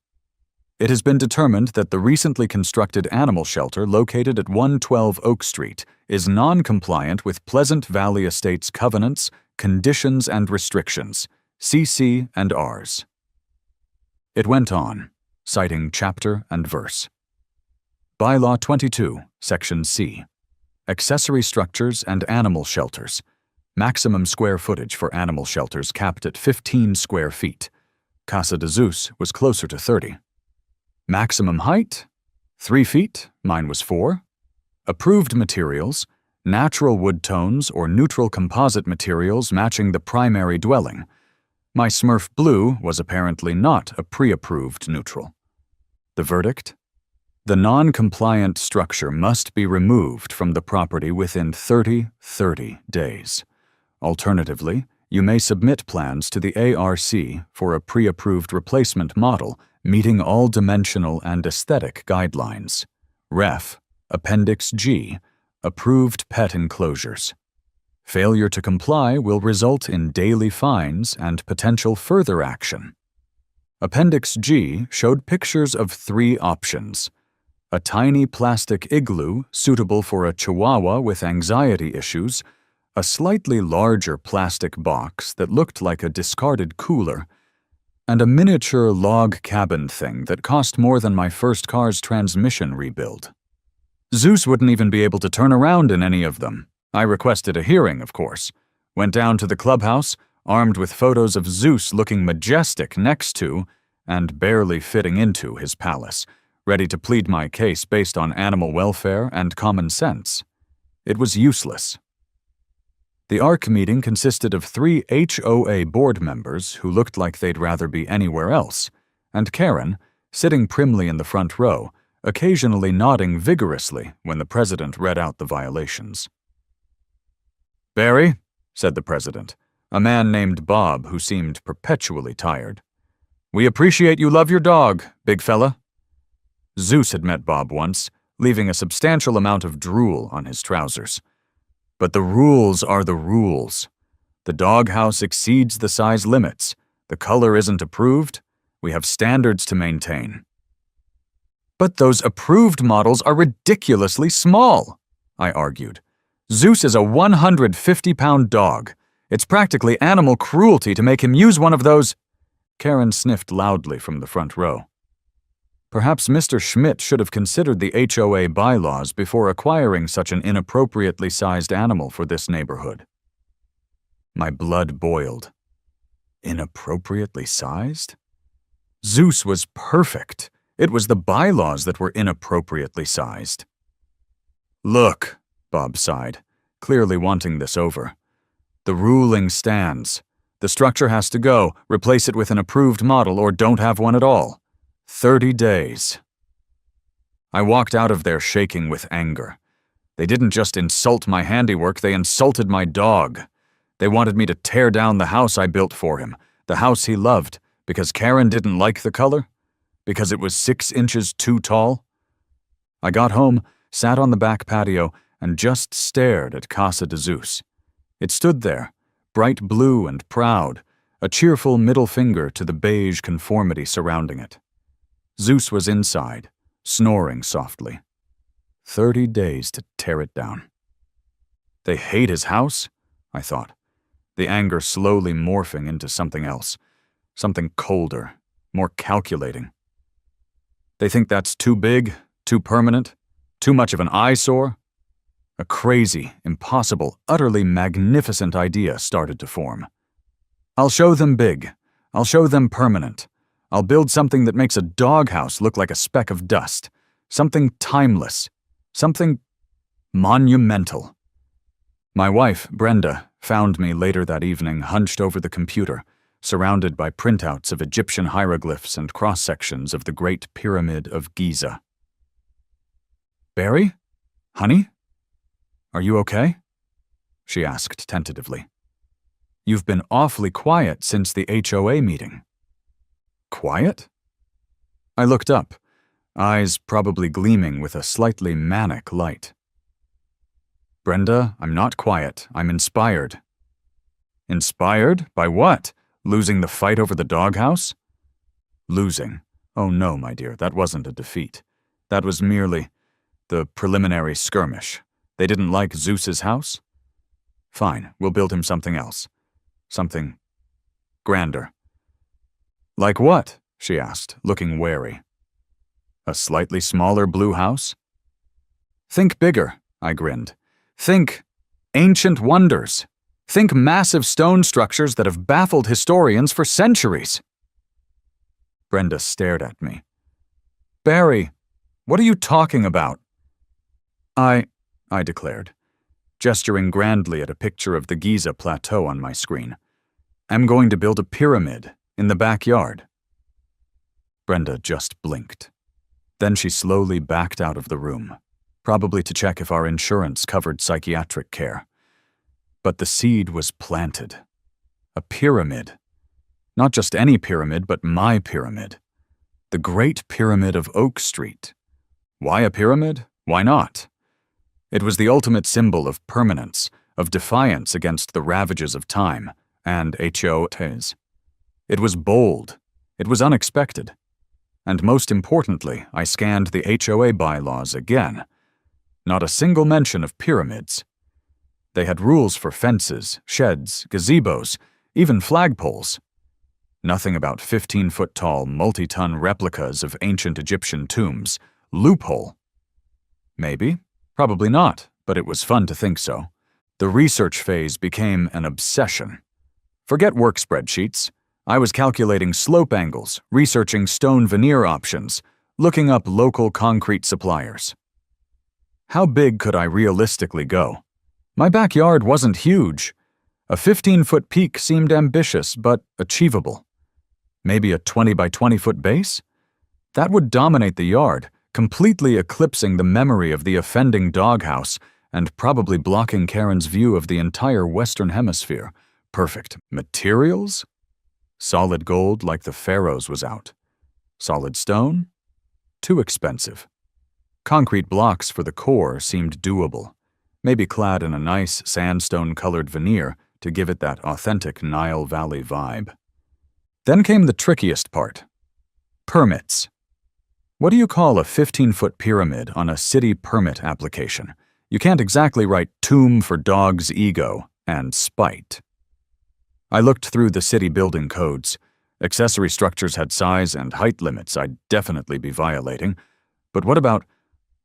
It has been determined that the recently constructed animal shelter located at 112 Oak Street is non-compliant with Pleasant Valley Estates covenants, conditions, and restrictions, CC and Rs. It went on, citing chapter and verse. Bylaw 22, Section C. Accessory structures and animal shelters. Maximum square footage for animal shelters capped at 15 square feet. Casa de Zeus was closer to 30. Maximum height? 3 feet, mine was 4. Approved materials, natural wood tones or neutral composite materials matching the primary dwelling. My Smurf blue was apparently not a pre-approved neutral. The verdict? The non-compliant structure must be removed from the property within 30 days. Alternatively, you may submit plans to the ARC for a pre-approved replacement model meeting all dimensional and aesthetic guidelines. Ref. Appendix G. Approved pet enclosures. Failure to comply will result in daily fines and potential further action. Appendix G showed pictures of 3 options. A tiny plastic igloo suitable for a chihuahua with anxiety issues, a slightly larger plastic box that looked like a discarded cooler, and a miniature log cabin thing that cost more than my first car's transmission rebuild. Zeus wouldn't even be able to turn around in any of them. I requested a hearing, of course. Went down to the clubhouse, armed with photos of Zeus looking majestic next to, and barely fitting into, his palace, ready to plead my case based on animal welfare and common sense. It was useless. The ARC meeting consisted of 3 HOA board members who looked like they'd rather be anywhere else, and Karen, sitting primly in the front row, occasionally nodding vigorously when the president read out the violations. "Barry," said the president, a man named Bob who seemed perpetually tired, "we appreciate you love your dog, big fella." Zeus had met Bob once, leaving a substantial amount of drool on his trousers. But the rules are the rules. The doghouse exceeds the size limits. The color isn't approved. We have standards to maintain. "But those approved models are ridiculously small," I argued. "Zeus is a 150-pound dog. It's practically animal cruelty to make him use one of those—" Karen sniffed loudly from the front row. Perhaps Mr. Schmidt should have considered the HOA bylaws before acquiring such an inappropriately sized animal for this neighborhood. My blood boiled. Inappropriately sized? Zeus was perfect. It was the bylaws that were inappropriately sized. "Look," Bob sighed, clearly wanting this over. "The ruling stands. The structure has to go. Replace it with an approved model or don't have one at all. 30 days. I walked out of there shaking with anger. They didn't just insult my handiwork, they insulted my dog. They wanted me to tear down the house I built for him, the house he loved, because Karen didn't like the color? Because it was 6 inches too tall? I got home, sat on the back patio, and just stared at Casa de Zeus. It stood there, bright blue and proud, a cheerful middle finger to the beige conformity surrounding it. Zeus was inside, snoring softly. 30 days to tear it down. They hate his house? I thought, the anger slowly morphing into something else, something colder, more calculating. They think that's too big, too permanent, too much of an eyesore? A crazy, impossible, utterly magnificent idea started to form. I'll show them big. I'll show them permanent. I'll build something that makes a doghouse look like a speck of dust. Something timeless. Something monumental. My wife, Brenda, found me later that evening hunched over the computer, surrounded by printouts of Egyptian hieroglyphs and cross-sections of the Great Pyramid of Giza. "Barry? Honey? Are you okay?" she asked tentatively. "You've been awfully quiet since the HOA meeting." Quiet? I looked up, eyes probably gleaming with a slightly manic light. "Brenda, I'm not quiet. I'm inspired." "Inspired? By what? Losing the fight over the doghouse? Losing. Oh no, my dear, that wasn't a defeat. That was merely the preliminary skirmish. They didn't like Zeus's house? Fine, we'll build him something else. Something grander. Like what? She asked, looking wary. A slightly smaller blue house? Think bigger, I grinned. Think ancient wonders. Think massive stone structures that have baffled historians for centuries. Brenda stared at me. Barry, what are you talking about? I declared, gesturing grandly at a picture of the Giza Plateau on my screen. I'm going to build a pyramid in the backyard. Brenda just blinked. Then she slowly backed out of the room, probably to check if our insurance covered psychiatric care. But the seed was planted. A pyramid. Not just any pyramid, but my pyramid. The Great Pyramid of Oak Street. Why a pyramid? Why not? It was the ultimate symbol of permanence, of defiance against the ravages of time, and HOAs. It was bold. It was unexpected. And most importantly, I scanned the HOA bylaws again. Not a single mention of pyramids. They had rules for fences, sheds, gazebos, even flagpoles. Nothing about 15-foot-tall, multi-ton replicas of ancient Egyptian tombs. Loophole. Maybe. Probably not, but it was fun to think so. The research phase became an obsession. Forget work spreadsheets. I was calculating slope angles, researching stone veneer options, looking up local concrete suppliers. How big could I realistically go? My backyard wasn't huge. A 15-foot peak seemed ambitious, but achievable. Maybe a 20 by 20-foot base? That would dominate the yard, completely eclipsing the memory of the offending doghouse and probably blocking Karen's view of the entire Western Hemisphere. Perfect. Materials? Solid gold like the Pharaohs was out. Solid stone? Too expensive. Concrete blocks for the core seemed doable, maybe clad in a nice sandstone-colored veneer to give it that authentic Nile Valley vibe. Then came the trickiest part. Permits. What do you call a 15-foot pyramid on a city permit application? You can't exactly write tomb for dog's ego and spite. I looked through the city building codes. Accessory structures had size and height limits I'd definitely be violating. But what about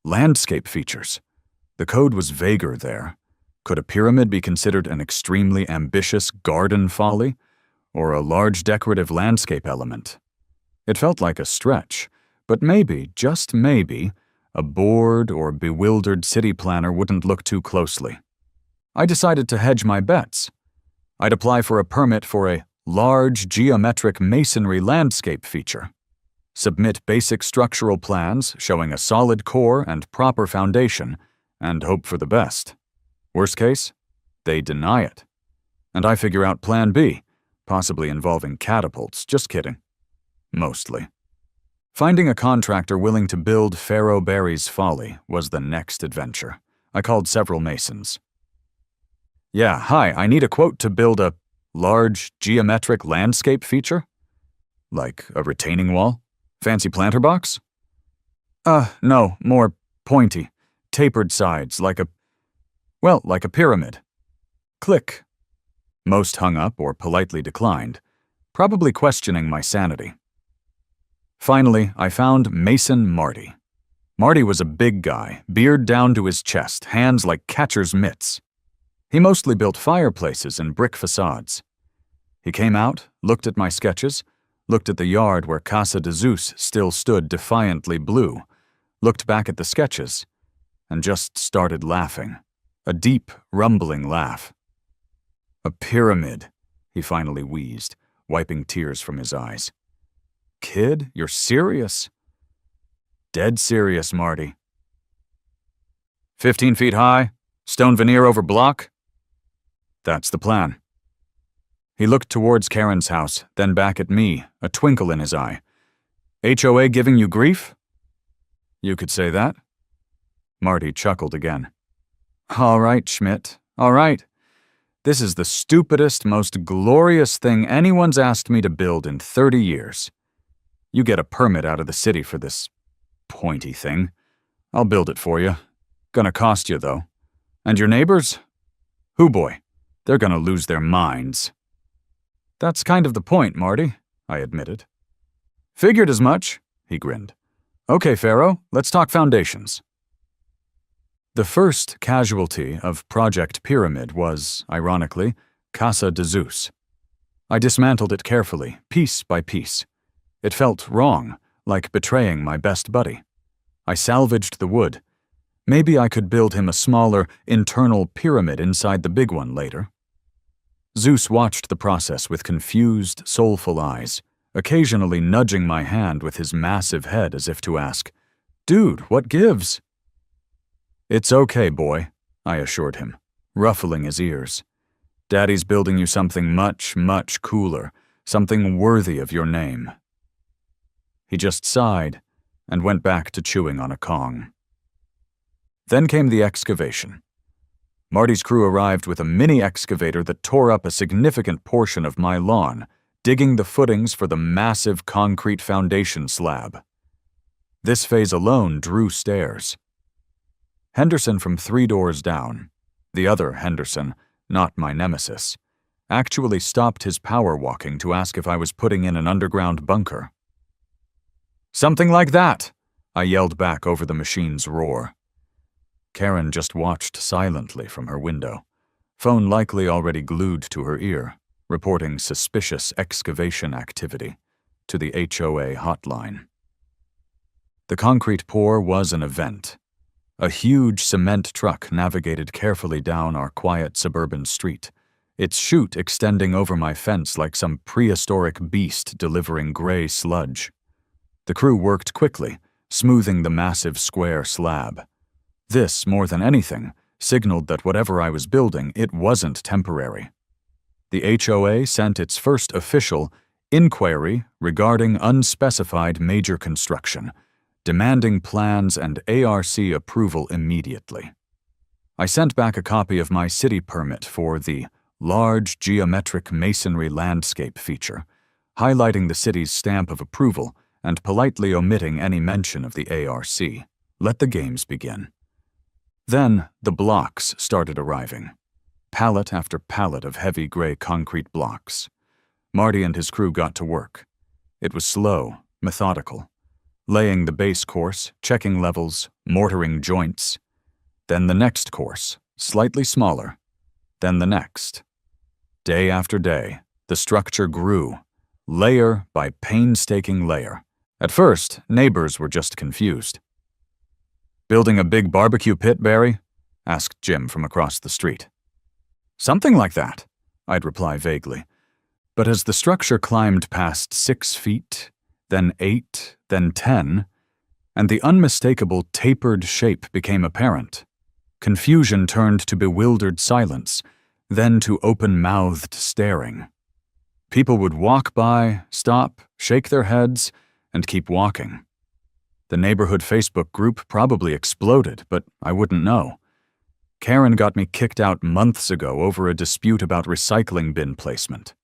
landscape features? The code was vaguer there. Could a pyramid be considered an extremely ambitious garden folly, or a large decorative landscape element? It felt like a stretch, but maybe, just maybe, a bored or bewildered city planner wouldn't look too closely. I decided to hedge my bets. I'd apply for a permit for a large geometric masonry landscape feature. Submit basic structural plans showing a solid core and proper foundation, and hope for the best. Worst case, they deny it. And I figure out plan B, possibly involving catapults. Just kidding. Mostly. Finding a contractor willing to build Pharaoh Barry's folly was the next adventure. I called several masons. Yeah, hi, I need a quote to build a large geometric landscape feature? Like a retaining wall? Fancy planter box? No, more pointy, tapered sides, like a pyramid. Click. Most hung up or politely declined, probably questioning my sanity. Finally, I found Mason Marty. Marty was a big guy, beard down to his chest, hands like catcher's mitts. He mostly built fireplaces and brick facades. He came out, looked at my sketches, looked at the yard where Casa de Zeus still stood defiantly blue, looked back at the sketches, and just started laughing. A deep, rumbling laugh. A pyramid, he finally wheezed, wiping tears from his eyes. Kid, you're serious? Dead serious, Marty. 15 feet high, stone veneer over block? That's the plan. He looked towards Karen's house, then back at me, a twinkle in his eye. HOA giving you grief? You could say that. Marty chuckled again. All right, Schmidt, all right. This is the stupidest, most glorious thing anyone's asked me to build in 30 years. You get a permit out of the city for this pointy thing. I'll build it for you. Gonna cost you, though. And your neighbors? Hoo boy, they're gonna lose their minds. That's kind of the point, Marty, I admitted. Figured as much, he grinned. Okay, Pharaoh, let's talk foundations. The first casualty of Project Pyramid was, ironically, Casa de Zeus. I dismantled it carefully, piece by piece. It felt wrong, like betraying my best buddy. I salvaged the wood. Maybe I could build him a smaller, internal pyramid inside the big one later. Zeus watched the process with confused, soulful eyes, occasionally nudging my hand with his massive head as if to ask, "Dude, what gives?" "It's okay, boy," I assured him, ruffling his ears. "Daddy's building you something much, much cooler, something worthy of your name." He just sighed and went back to chewing on a Kong. Then came the excavation. Marty's crew arrived with a mini excavator that tore up a significant portion of my lawn, digging the footings for the massive concrete foundation slab. This phase alone drew stares. Henderson from 3 doors down, the other Henderson, not my nemesis, actually stopped his power walking to ask if I was putting in an underground bunker. "Something like that," I yelled back over the machine's roar. Karen just watched silently from her window, phone likely already glued to her ear, reporting suspicious excavation activity to the HOA hotline. The concrete pour was an event. A huge cement truck navigated carefully down our quiet suburban street, its chute extending over my fence like some prehistoric beast delivering gray sludge. The crew worked quickly, smoothing the massive square slab. This, more than anything, signaled that whatever I was building, it wasn't temporary. The HOA sent its first official inquiry regarding unspecified major construction, demanding plans and ARC approval immediately. I sent back a copy of my city permit for the large geometric masonry landscape feature, highlighting the city's stamp of approval and politely omitting any mention of the ARC. Let the games begin. Then the blocks started arriving. Pallet after pallet of heavy gray concrete blocks. Marty and his crew got to work. It was slow, methodical. Laying the base course, checking levels, mortaring joints. Then the next course, slightly smaller. Then the next. Day after day, the structure grew, layer by painstaking layer. At first, neighbors were just confused. "Building a big barbecue pit, Barry?" asked Jim from across the street. "Something like that," I'd reply vaguely. But as the structure climbed past 6 feet, then 8, then 10, and the unmistakable tapered shape became apparent, confusion turned to bewildered silence, then to open-mouthed staring. People would walk by, stop, shake their heads, and keep walking. The neighborhood Facebook group probably exploded, but I wouldn't know. Karen got me kicked out months ago over a dispute about recycling bin placement.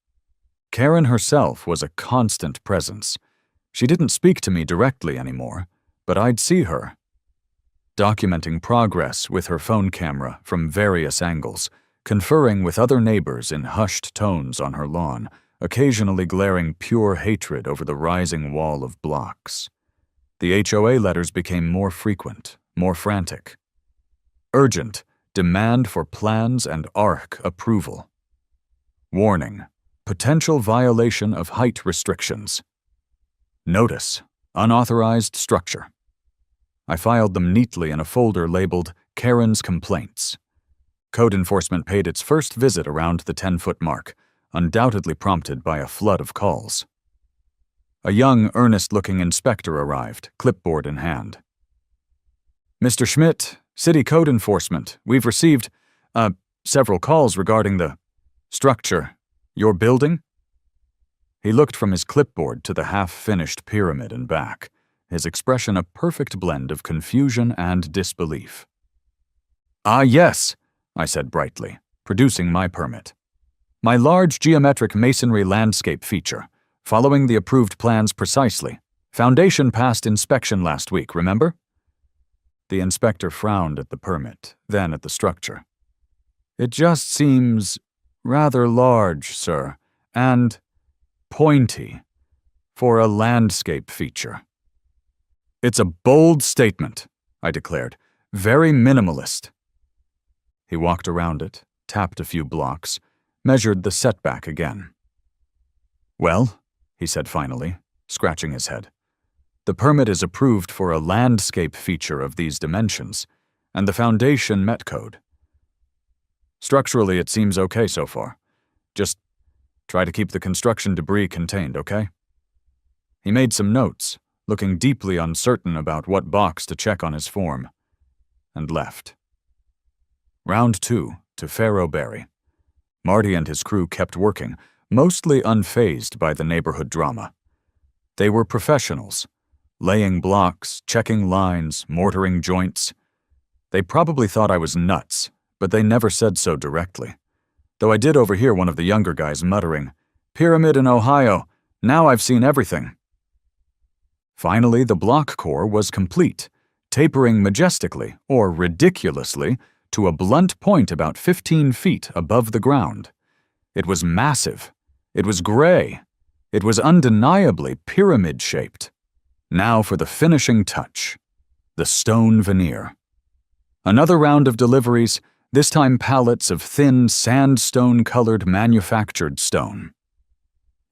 Karen herself was a constant presence. She didn't speak to me directly anymore, but I'd see her, documenting progress with her phone camera from various angles, conferring with other neighbors in hushed tones on her lawn, occasionally glaring pure hatred over the rising wall of blocks. The HOA letters became more frequent, more frantic. Urgent, demand for plans and ARC approval. Warning, potential violation of height restrictions. Notice, unauthorized structure. I filed them neatly in a folder labeled Karen's Complaints. Code enforcement paid its first visit around the 10-foot mark, undoubtedly prompted by a flood of calls. A young, earnest-looking inspector arrived, clipboard in hand. "Mr. Schmidt, City Code Enforcement, we've received, several calls regarding the structure. Your building?" He looked from his clipboard to the half-finished pyramid and back, his expression a perfect blend of confusion and disbelief. "Ah, yes," I said brightly, producing my permit. My large geometric masonry landscape feature, following the approved plans precisely. Foundation passed inspection last week, remember? The inspector frowned at the permit, then at the structure. It just seems rather large, sir, and pointy for a landscape feature. It's a bold statement, I declared, very minimalist. He walked around it, tapped a few blocks, measured the setback again. Well, he said finally, scratching his head, the permit is approved for a landscape feature of these dimensions, and the foundation met code. Structurally, it seems okay so far. Just try to keep the construction debris contained, okay? He made some notes, looking deeply uncertain about what box to check on his form, and left. Round 2 to Farrowberry. Marty and his crew kept working, mostly unfazed by the neighborhood drama. They were professionals, laying blocks, checking lines, mortaring joints. They probably thought I was nuts, but they never said so directly. Though I did overhear one of the younger guys muttering, "Pyramid in Ohio, now I've seen everything." Finally, the block core was complete, tapering majestically, or ridiculously, to a blunt point about 15 feet above the ground. It was massive. It was gray. It was undeniably pyramid-shaped. Now for the finishing touch, the stone veneer. Another round of deliveries, this time pallets of thin sandstone-colored manufactured stone.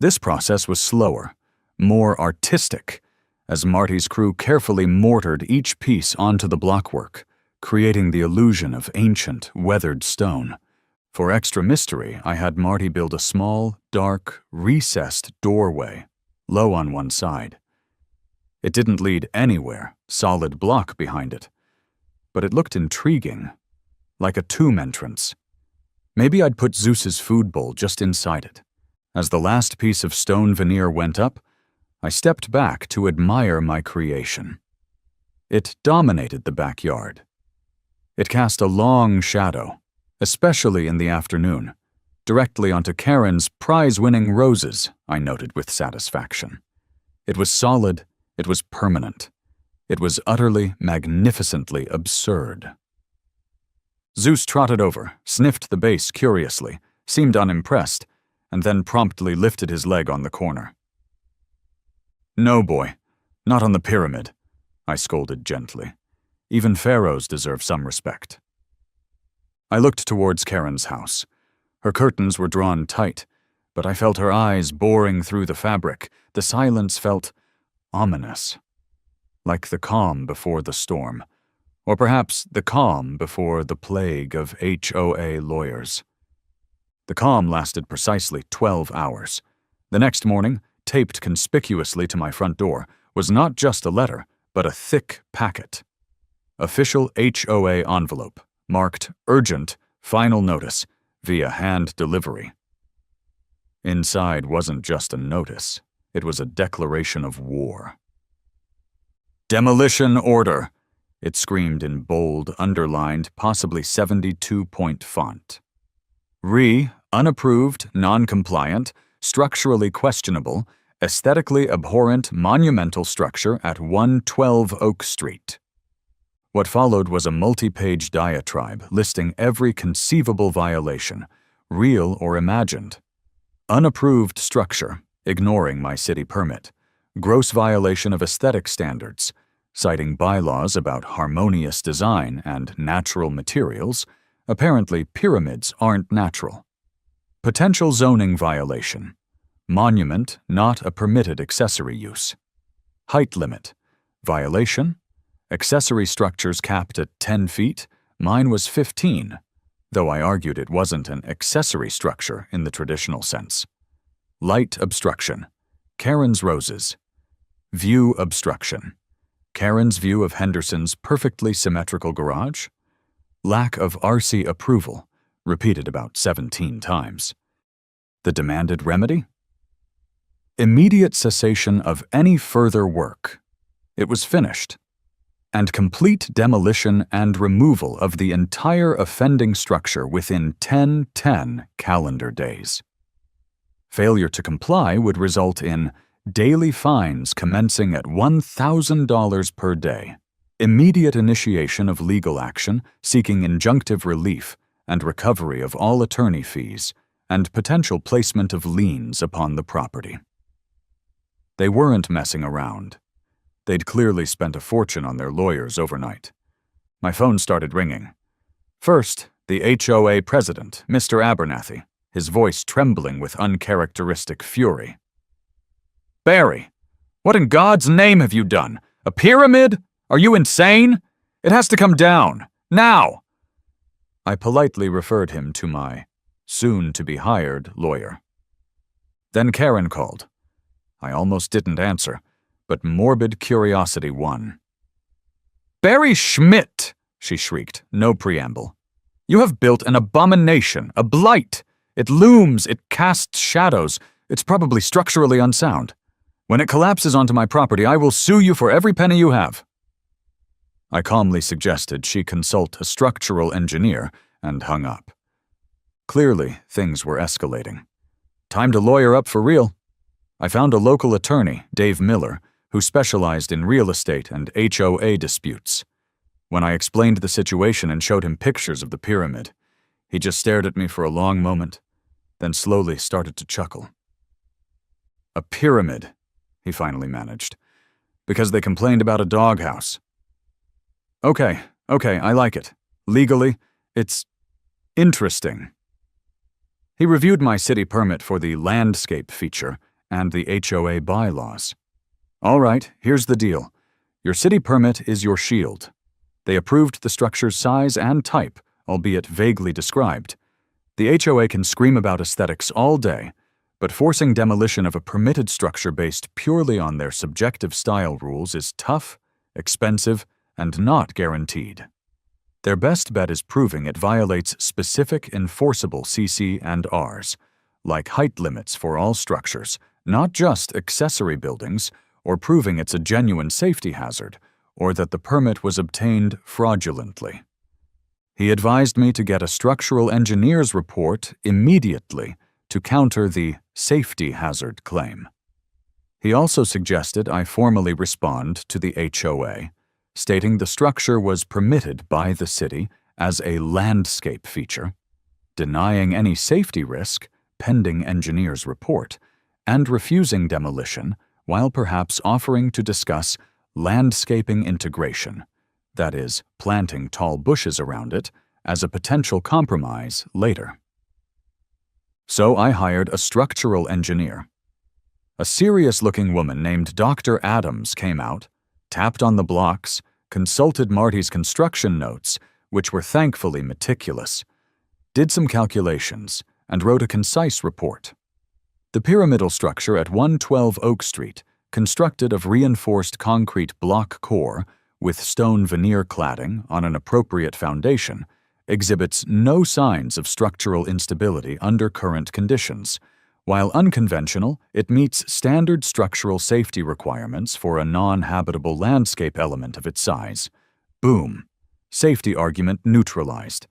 This process was slower, more artistic, as Marty's crew carefully mortared each piece onto the blockwork, creating the illusion of ancient, weathered stone. For extra mystery, I had Marty build a small, dark, recessed doorway, low on one side. It didn't lead anywhere, solid block behind it, but it looked intriguing, like a tomb entrance. Maybe I'd put Zeus's food bowl just inside it. As the last piece of stone veneer went up, I stepped back to admire my creation. It dominated the backyard. It cast a long shadow, especially in the afternoon, directly onto Karen's prize-winning roses, I noted with satisfaction. It was solid, it was permanent. It was utterly, magnificently absurd. Zeus trotted over, sniffed the base curiously, seemed unimpressed, and then promptly lifted his leg on the corner. "No, boy, not on the pyramid," I scolded gently. Even pharaohs deserve some respect. I looked towards Karen's house. Her curtains were drawn tight, but I felt her eyes boring through the fabric. The silence felt ominous, like the calm before the storm, or perhaps the calm before the plague of HOA lawyers. The calm lasted precisely 12 hours. The next morning, taped conspicuously to my front door, was not just a letter, but a thick packet. Official HOA envelope, marked Urgent, Final Notice, via hand delivery. Inside wasn't just a notice, it was a declaration of war. "Demolition order," it screamed in bold, underlined, possibly 72-point font. Unapproved, non-compliant, structurally questionable, aesthetically abhorrent monumental structure at 112 Oak Street. What followed was a multi-page diatribe listing every conceivable violation, real or imagined. Unapproved structure, ignoring my city permit. Gross violation of aesthetic standards, citing bylaws about harmonious design and natural materials. Apparently, pyramids aren't natural. Potential zoning violation. Monument not a permitted accessory use. Height limit. Violation. Accessory structures capped at 10 feet, mine was 15, though I argued it wasn't an accessory structure in the traditional sense. Light obstruction. Karen's roses. View obstruction. Karen's view of Henderson's perfectly symmetrical garage. Lack of RC approval, repeated about 17 times. The demanded remedy? Immediate cessation of any further work. It was finished. and complete demolition and removal of the entire offending structure within 10 calendar days. Failure to comply would result in daily fines commencing at $1,000 per day, immediate initiation of legal action seeking injunctive relief and recovery of all attorney fees, and potential placement of liens upon the property. They weren't messing around. They'd clearly spent a fortune on their lawyers overnight. My phone started ringing. First, the HOA president, Mr. Abernathy, his voice trembling with uncharacteristic fury. "Barry, what in God's name have you done? A pyramid? Are you insane? It has to come down. Now!" I politely referred him to my soon-to-be-hired lawyer. Then Karen called. I almost didn't answer, but morbid curiosity won. "Barry Schmidt!" she shrieked, no preamble. "You have built an abomination, a blight. It looms, it casts shadows. It's probably structurally unsound. When it collapses onto my property, I will sue you for every penny you have." I calmly suggested she consult a structural engineer and hung up. Clearly, things were escalating. Time to lawyer up for real. I found a local attorney, Dave Miller, who specialized in real estate and HOA disputes. When I explained the situation and showed him pictures of the pyramid, he just stared at me for a long moment, then slowly started to chuckle. "A pyramid," he finally managed, "because they complained about a doghouse. Okay, I like it. Legally, it's interesting." He reviewed my city permit for the landscape feature and the HOA bylaws. "All right, here's the deal. Your city permit is your shield. They approved the structure's size and type, albeit vaguely described. The HOA can scream about aesthetics all day, but forcing demolition of a permitted structure based purely on their subjective style rules is tough, expensive, and not guaranteed. Their best bet is proving it violates specific enforceable CC&Rs, like height limits for all structures, not just accessory buildings, or proving it's a genuine safety hazard, or that the permit was obtained fraudulently. He advised me to get a structural engineer's report immediately to counter the safety hazard claim. He also suggested I formally respond to the HOA, stating the structure was permitted by the city as a landscape feature, denying any safety risk pending engineer's report, and refusing demolition while perhaps offering to discuss landscaping integration, that is, planting tall bushes around it, as a potential compromise later. So I hired a structural engineer. A serious-looking woman named Dr. Adams came out, tapped on the blocks, consulted Marty's construction notes, which were thankfully meticulous, did some calculations, and wrote a concise report. The pyramidal structure at 112 Oak Street, constructed of reinforced concrete block core with stone veneer cladding on an appropriate foundation, exhibits no signs of structural instability under current conditions. While unconventional, it meets standard structural safety requirements for a non-habitable landscape element of its size. Boom. Safety argument neutralized.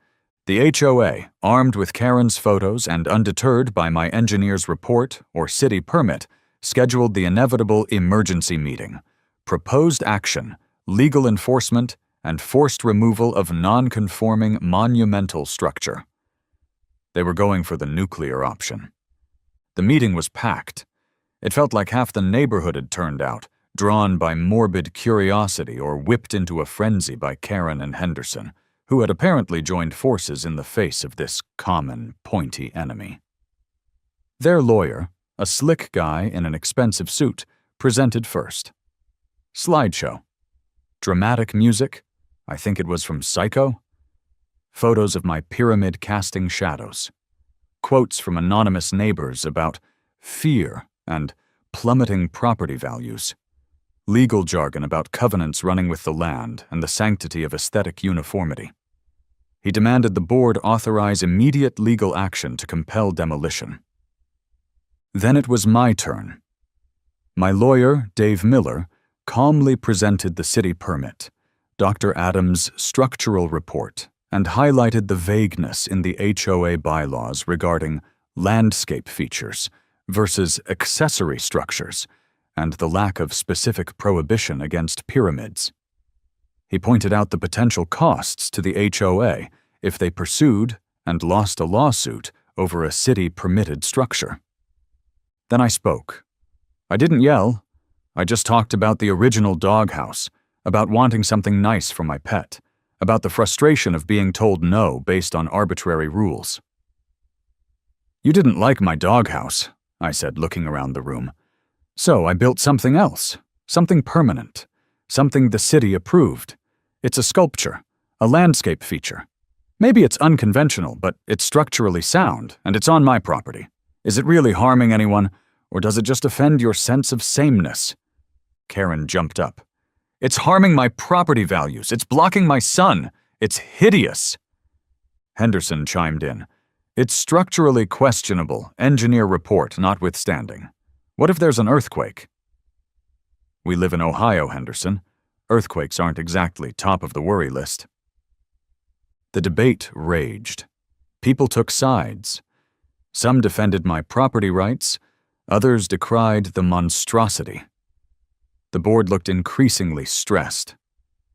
The HOA, armed with Karen's photos and undeterred by my engineer's report or city permit, scheduled the inevitable emergency meeting. Proposed action, legal enforcement, and forced removal of non-conforming monumental structure. They were going for the nuclear option. The meeting was packed. It felt like half the neighborhood had turned out, drawn by morbid curiosity or whipped into a frenzy by Karen and Henderson, who had apparently joined forces in the face of this common, pointy enemy. Their lawyer, a slick guy in an expensive suit, presented first. Slideshow. Dramatic music. I think it was from Psycho. Photos of my pyramid casting shadows. Quotes from anonymous neighbors about fear and plummeting property values. Legal jargon about covenants running with the land and the sanctity of aesthetic uniformity. He demanded the board authorize immediate legal action to compel demolition. Then it was my turn. My lawyer, Dave Miller, calmly presented the city permit, Dr. Adams' structural report and highlighted the vagueness in the HOA bylaws regarding landscape features versus accessory structures and the lack of specific prohibition against pyramids. He pointed out the potential costs to the HOA if they pursued and lost a lawsuit over a city-permitted structure. Then I spoke. I didn't yell. I just talked about the original doghouse, about wanting something nice for my pet, about the frustration of being told no based on arbitrary rules. "You didn't like my doghouse," I said, looking around the room. "So I built something else, something permanent, something the city approved. It's a sculpture, a landscape feature. Maybe it's unconventional, but it's structurally sound, and it's on my property. Is it really harming anyone, or does it just offend your sense of sameness?" Karen jumped up. "It's harming my property values. It's blocking my sun. It's hideous." Henderson chimed in. "It's structurally questionable, engineer report notwithstanding. What if there's an earthquake?" "We live in Ohio, Henderson. Earthquakes aren't exactly top of the worry list." The debate raged. People took sides. Some defended my property rights, others decried the monstrosity. The board looked increasingly stressed,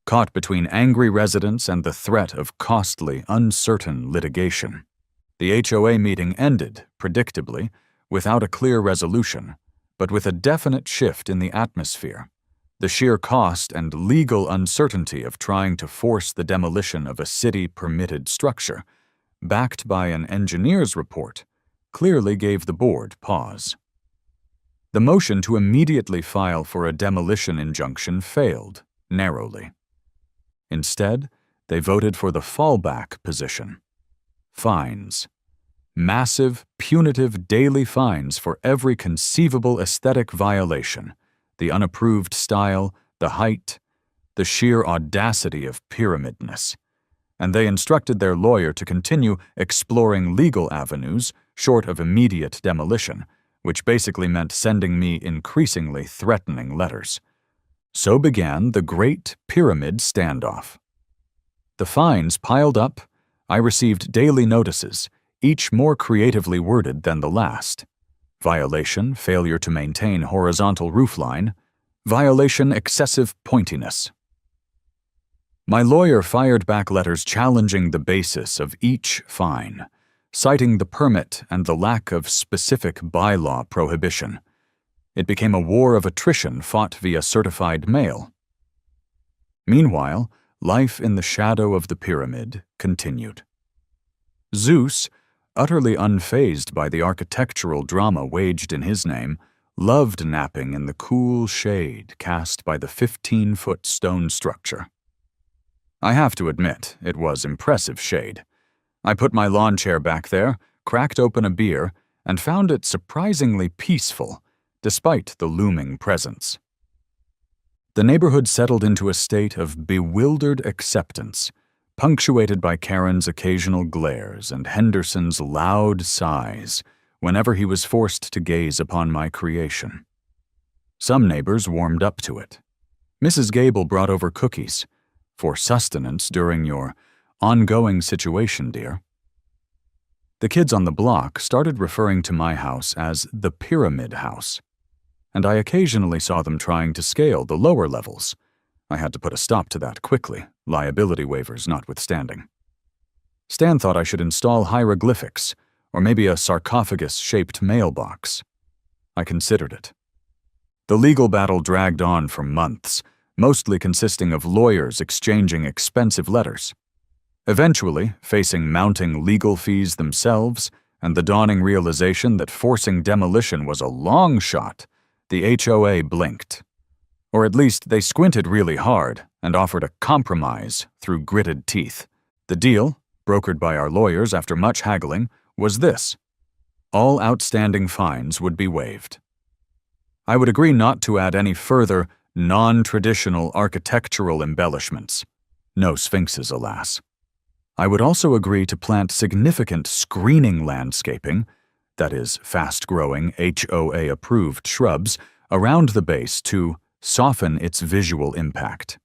caught between angry residents and the threat of costly, uncertain litigation. The HOA meeting ended, predictably, without a clear resolution, but with a definite shift in the atmosphere. The sheer cost and legal uncertainty of trying to force the demolition of a city-permitted structure, backed by an engineer's report, clearly gave the board pause. The motion to immediately file for a demolition injunction failed, narrowly. Instead, they voted for the fallback position. Fines. Massive, punitive daily fines for every conceivable aesthetic violation, the unapproved style, the height, the sheer audacity of pyramidness. And they instructed their lawyer to continue exploring legal avenues short of immediate demolition, which basically meant sending me increasingly threatening letters. So began the Great Pyramid Standoff. The fines piled up. I received daily notices, each more creatively worded than the last. Violation, failure to maintain horizontal roofline. Violation, excessive pointiness. My lawyer fired back letters challenging the basis of each fine, citing the permit and the lack of specific bylaw prohibition. It became a war of attrition fought via certified mail. Meanwhile, life in the shadow of the pyramid continued. Zeus, utterly unfazed by the architectural drama waged in his name, loved napping in the cool shade cast by the 15-foot stone structure. I have to admit, it was impressive shade. I put my lawn chair back there, cracked open a beer, and found it surprisingly peaceful, despite the looming presence. The neighborhood settled into a state of bewildered acceptance, punctuated by Karen's occasional glares and Henderson's loud sighs whenever he was forced to gaze upon my creation. Some neighbors warmed up to it. Mrs. Gable brought over cookies, for sustenance during your ongoing situation, dear. The kids on the block started referring to my house as the Pyramid House, and I occasionally saw them trying to scale the lower levels. I had to put a stop to that quickly, liability waivers notwithstanding. Stan thought I should install hieroglyphics, or maybe a sarcophagus-shaped mailbox. I considered it. The legal battle dragged on for months, mostly consisting of lawyers exchanging expensive letters. Eventually, facing mounting legal fees themselves and the dawning realization that forcing demolition was a long shot, the HOA blinked. Or at least they squinted really hard and offered a compromise through gritted teeth. The deal, brokered by our lawyers after much haggling, was this: all outstanding fines would be waived. I would agree not to add any further non-traditional architectural embellishments. No sphinxes, alas. I would also agree to plant significant screening landscaping, that is, fast-growing, HOA-approved shrubs, around the base to soften its visual impact.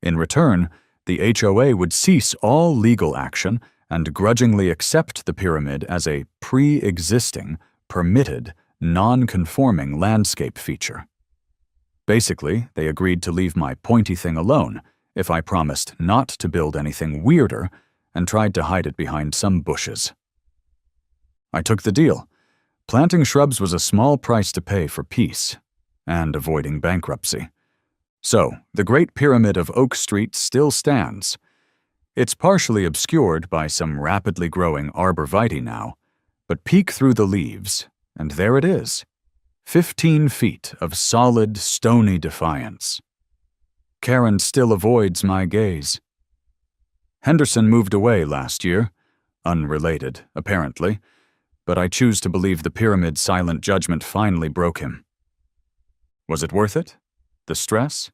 In return, the HOA would cease all legal action and grudgingly accept the pyramid as a pre-existing, permitted, non-conforming landscape feature. Basically, they agreed to leave my pointy thing alone if I promised not to build anything weirder and tried to hide it behind some bushes. I took the deal. Planting shrubs was a small price to pay for peace and avoiding bankruptcy. So, the Great Pyramid of Oak Street still stands. It's partially obscured by some rapidly growing arborvitae now, but peek through the leaves, and there it is. 15 feet of solid, stony defiance. Karen still avoids my gaze. Henderson moved away last year, unrelated, apparently, but I choose to believe the pyramid's silent judgment finally broke him. Was it worth it? The stress?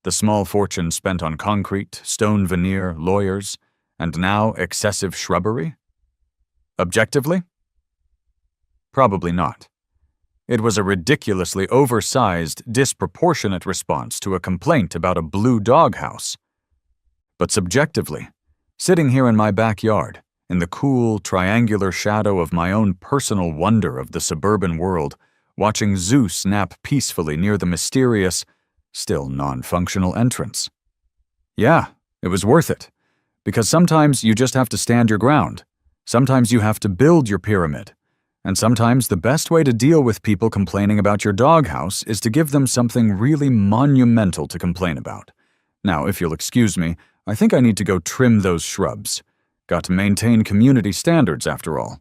The small fortune spent on concrete, stone veneer, lawyers, and now excessive shrubbery? Objectively? Probably not. It was a ridiculously oversized, disproportionate response to a complaint about a blue doghouse. But subjectively, sitting here in my backyard, in the cool, triangular shadow of my own personal wonder of the suburban world, watching Zeus nap peacefully near the mysterious, still non-functional entrance. Yeah, it was worth it. Because sometimes you just have to stand your ground. Sometimes you have to build your pyramid. And sometimes the best way to deal with people complaining about your doghouse is to give them something really monumental to complain about. Now, if you'll excuse me, I think I need to go trim those shrubs. Got to maintain community standards after all.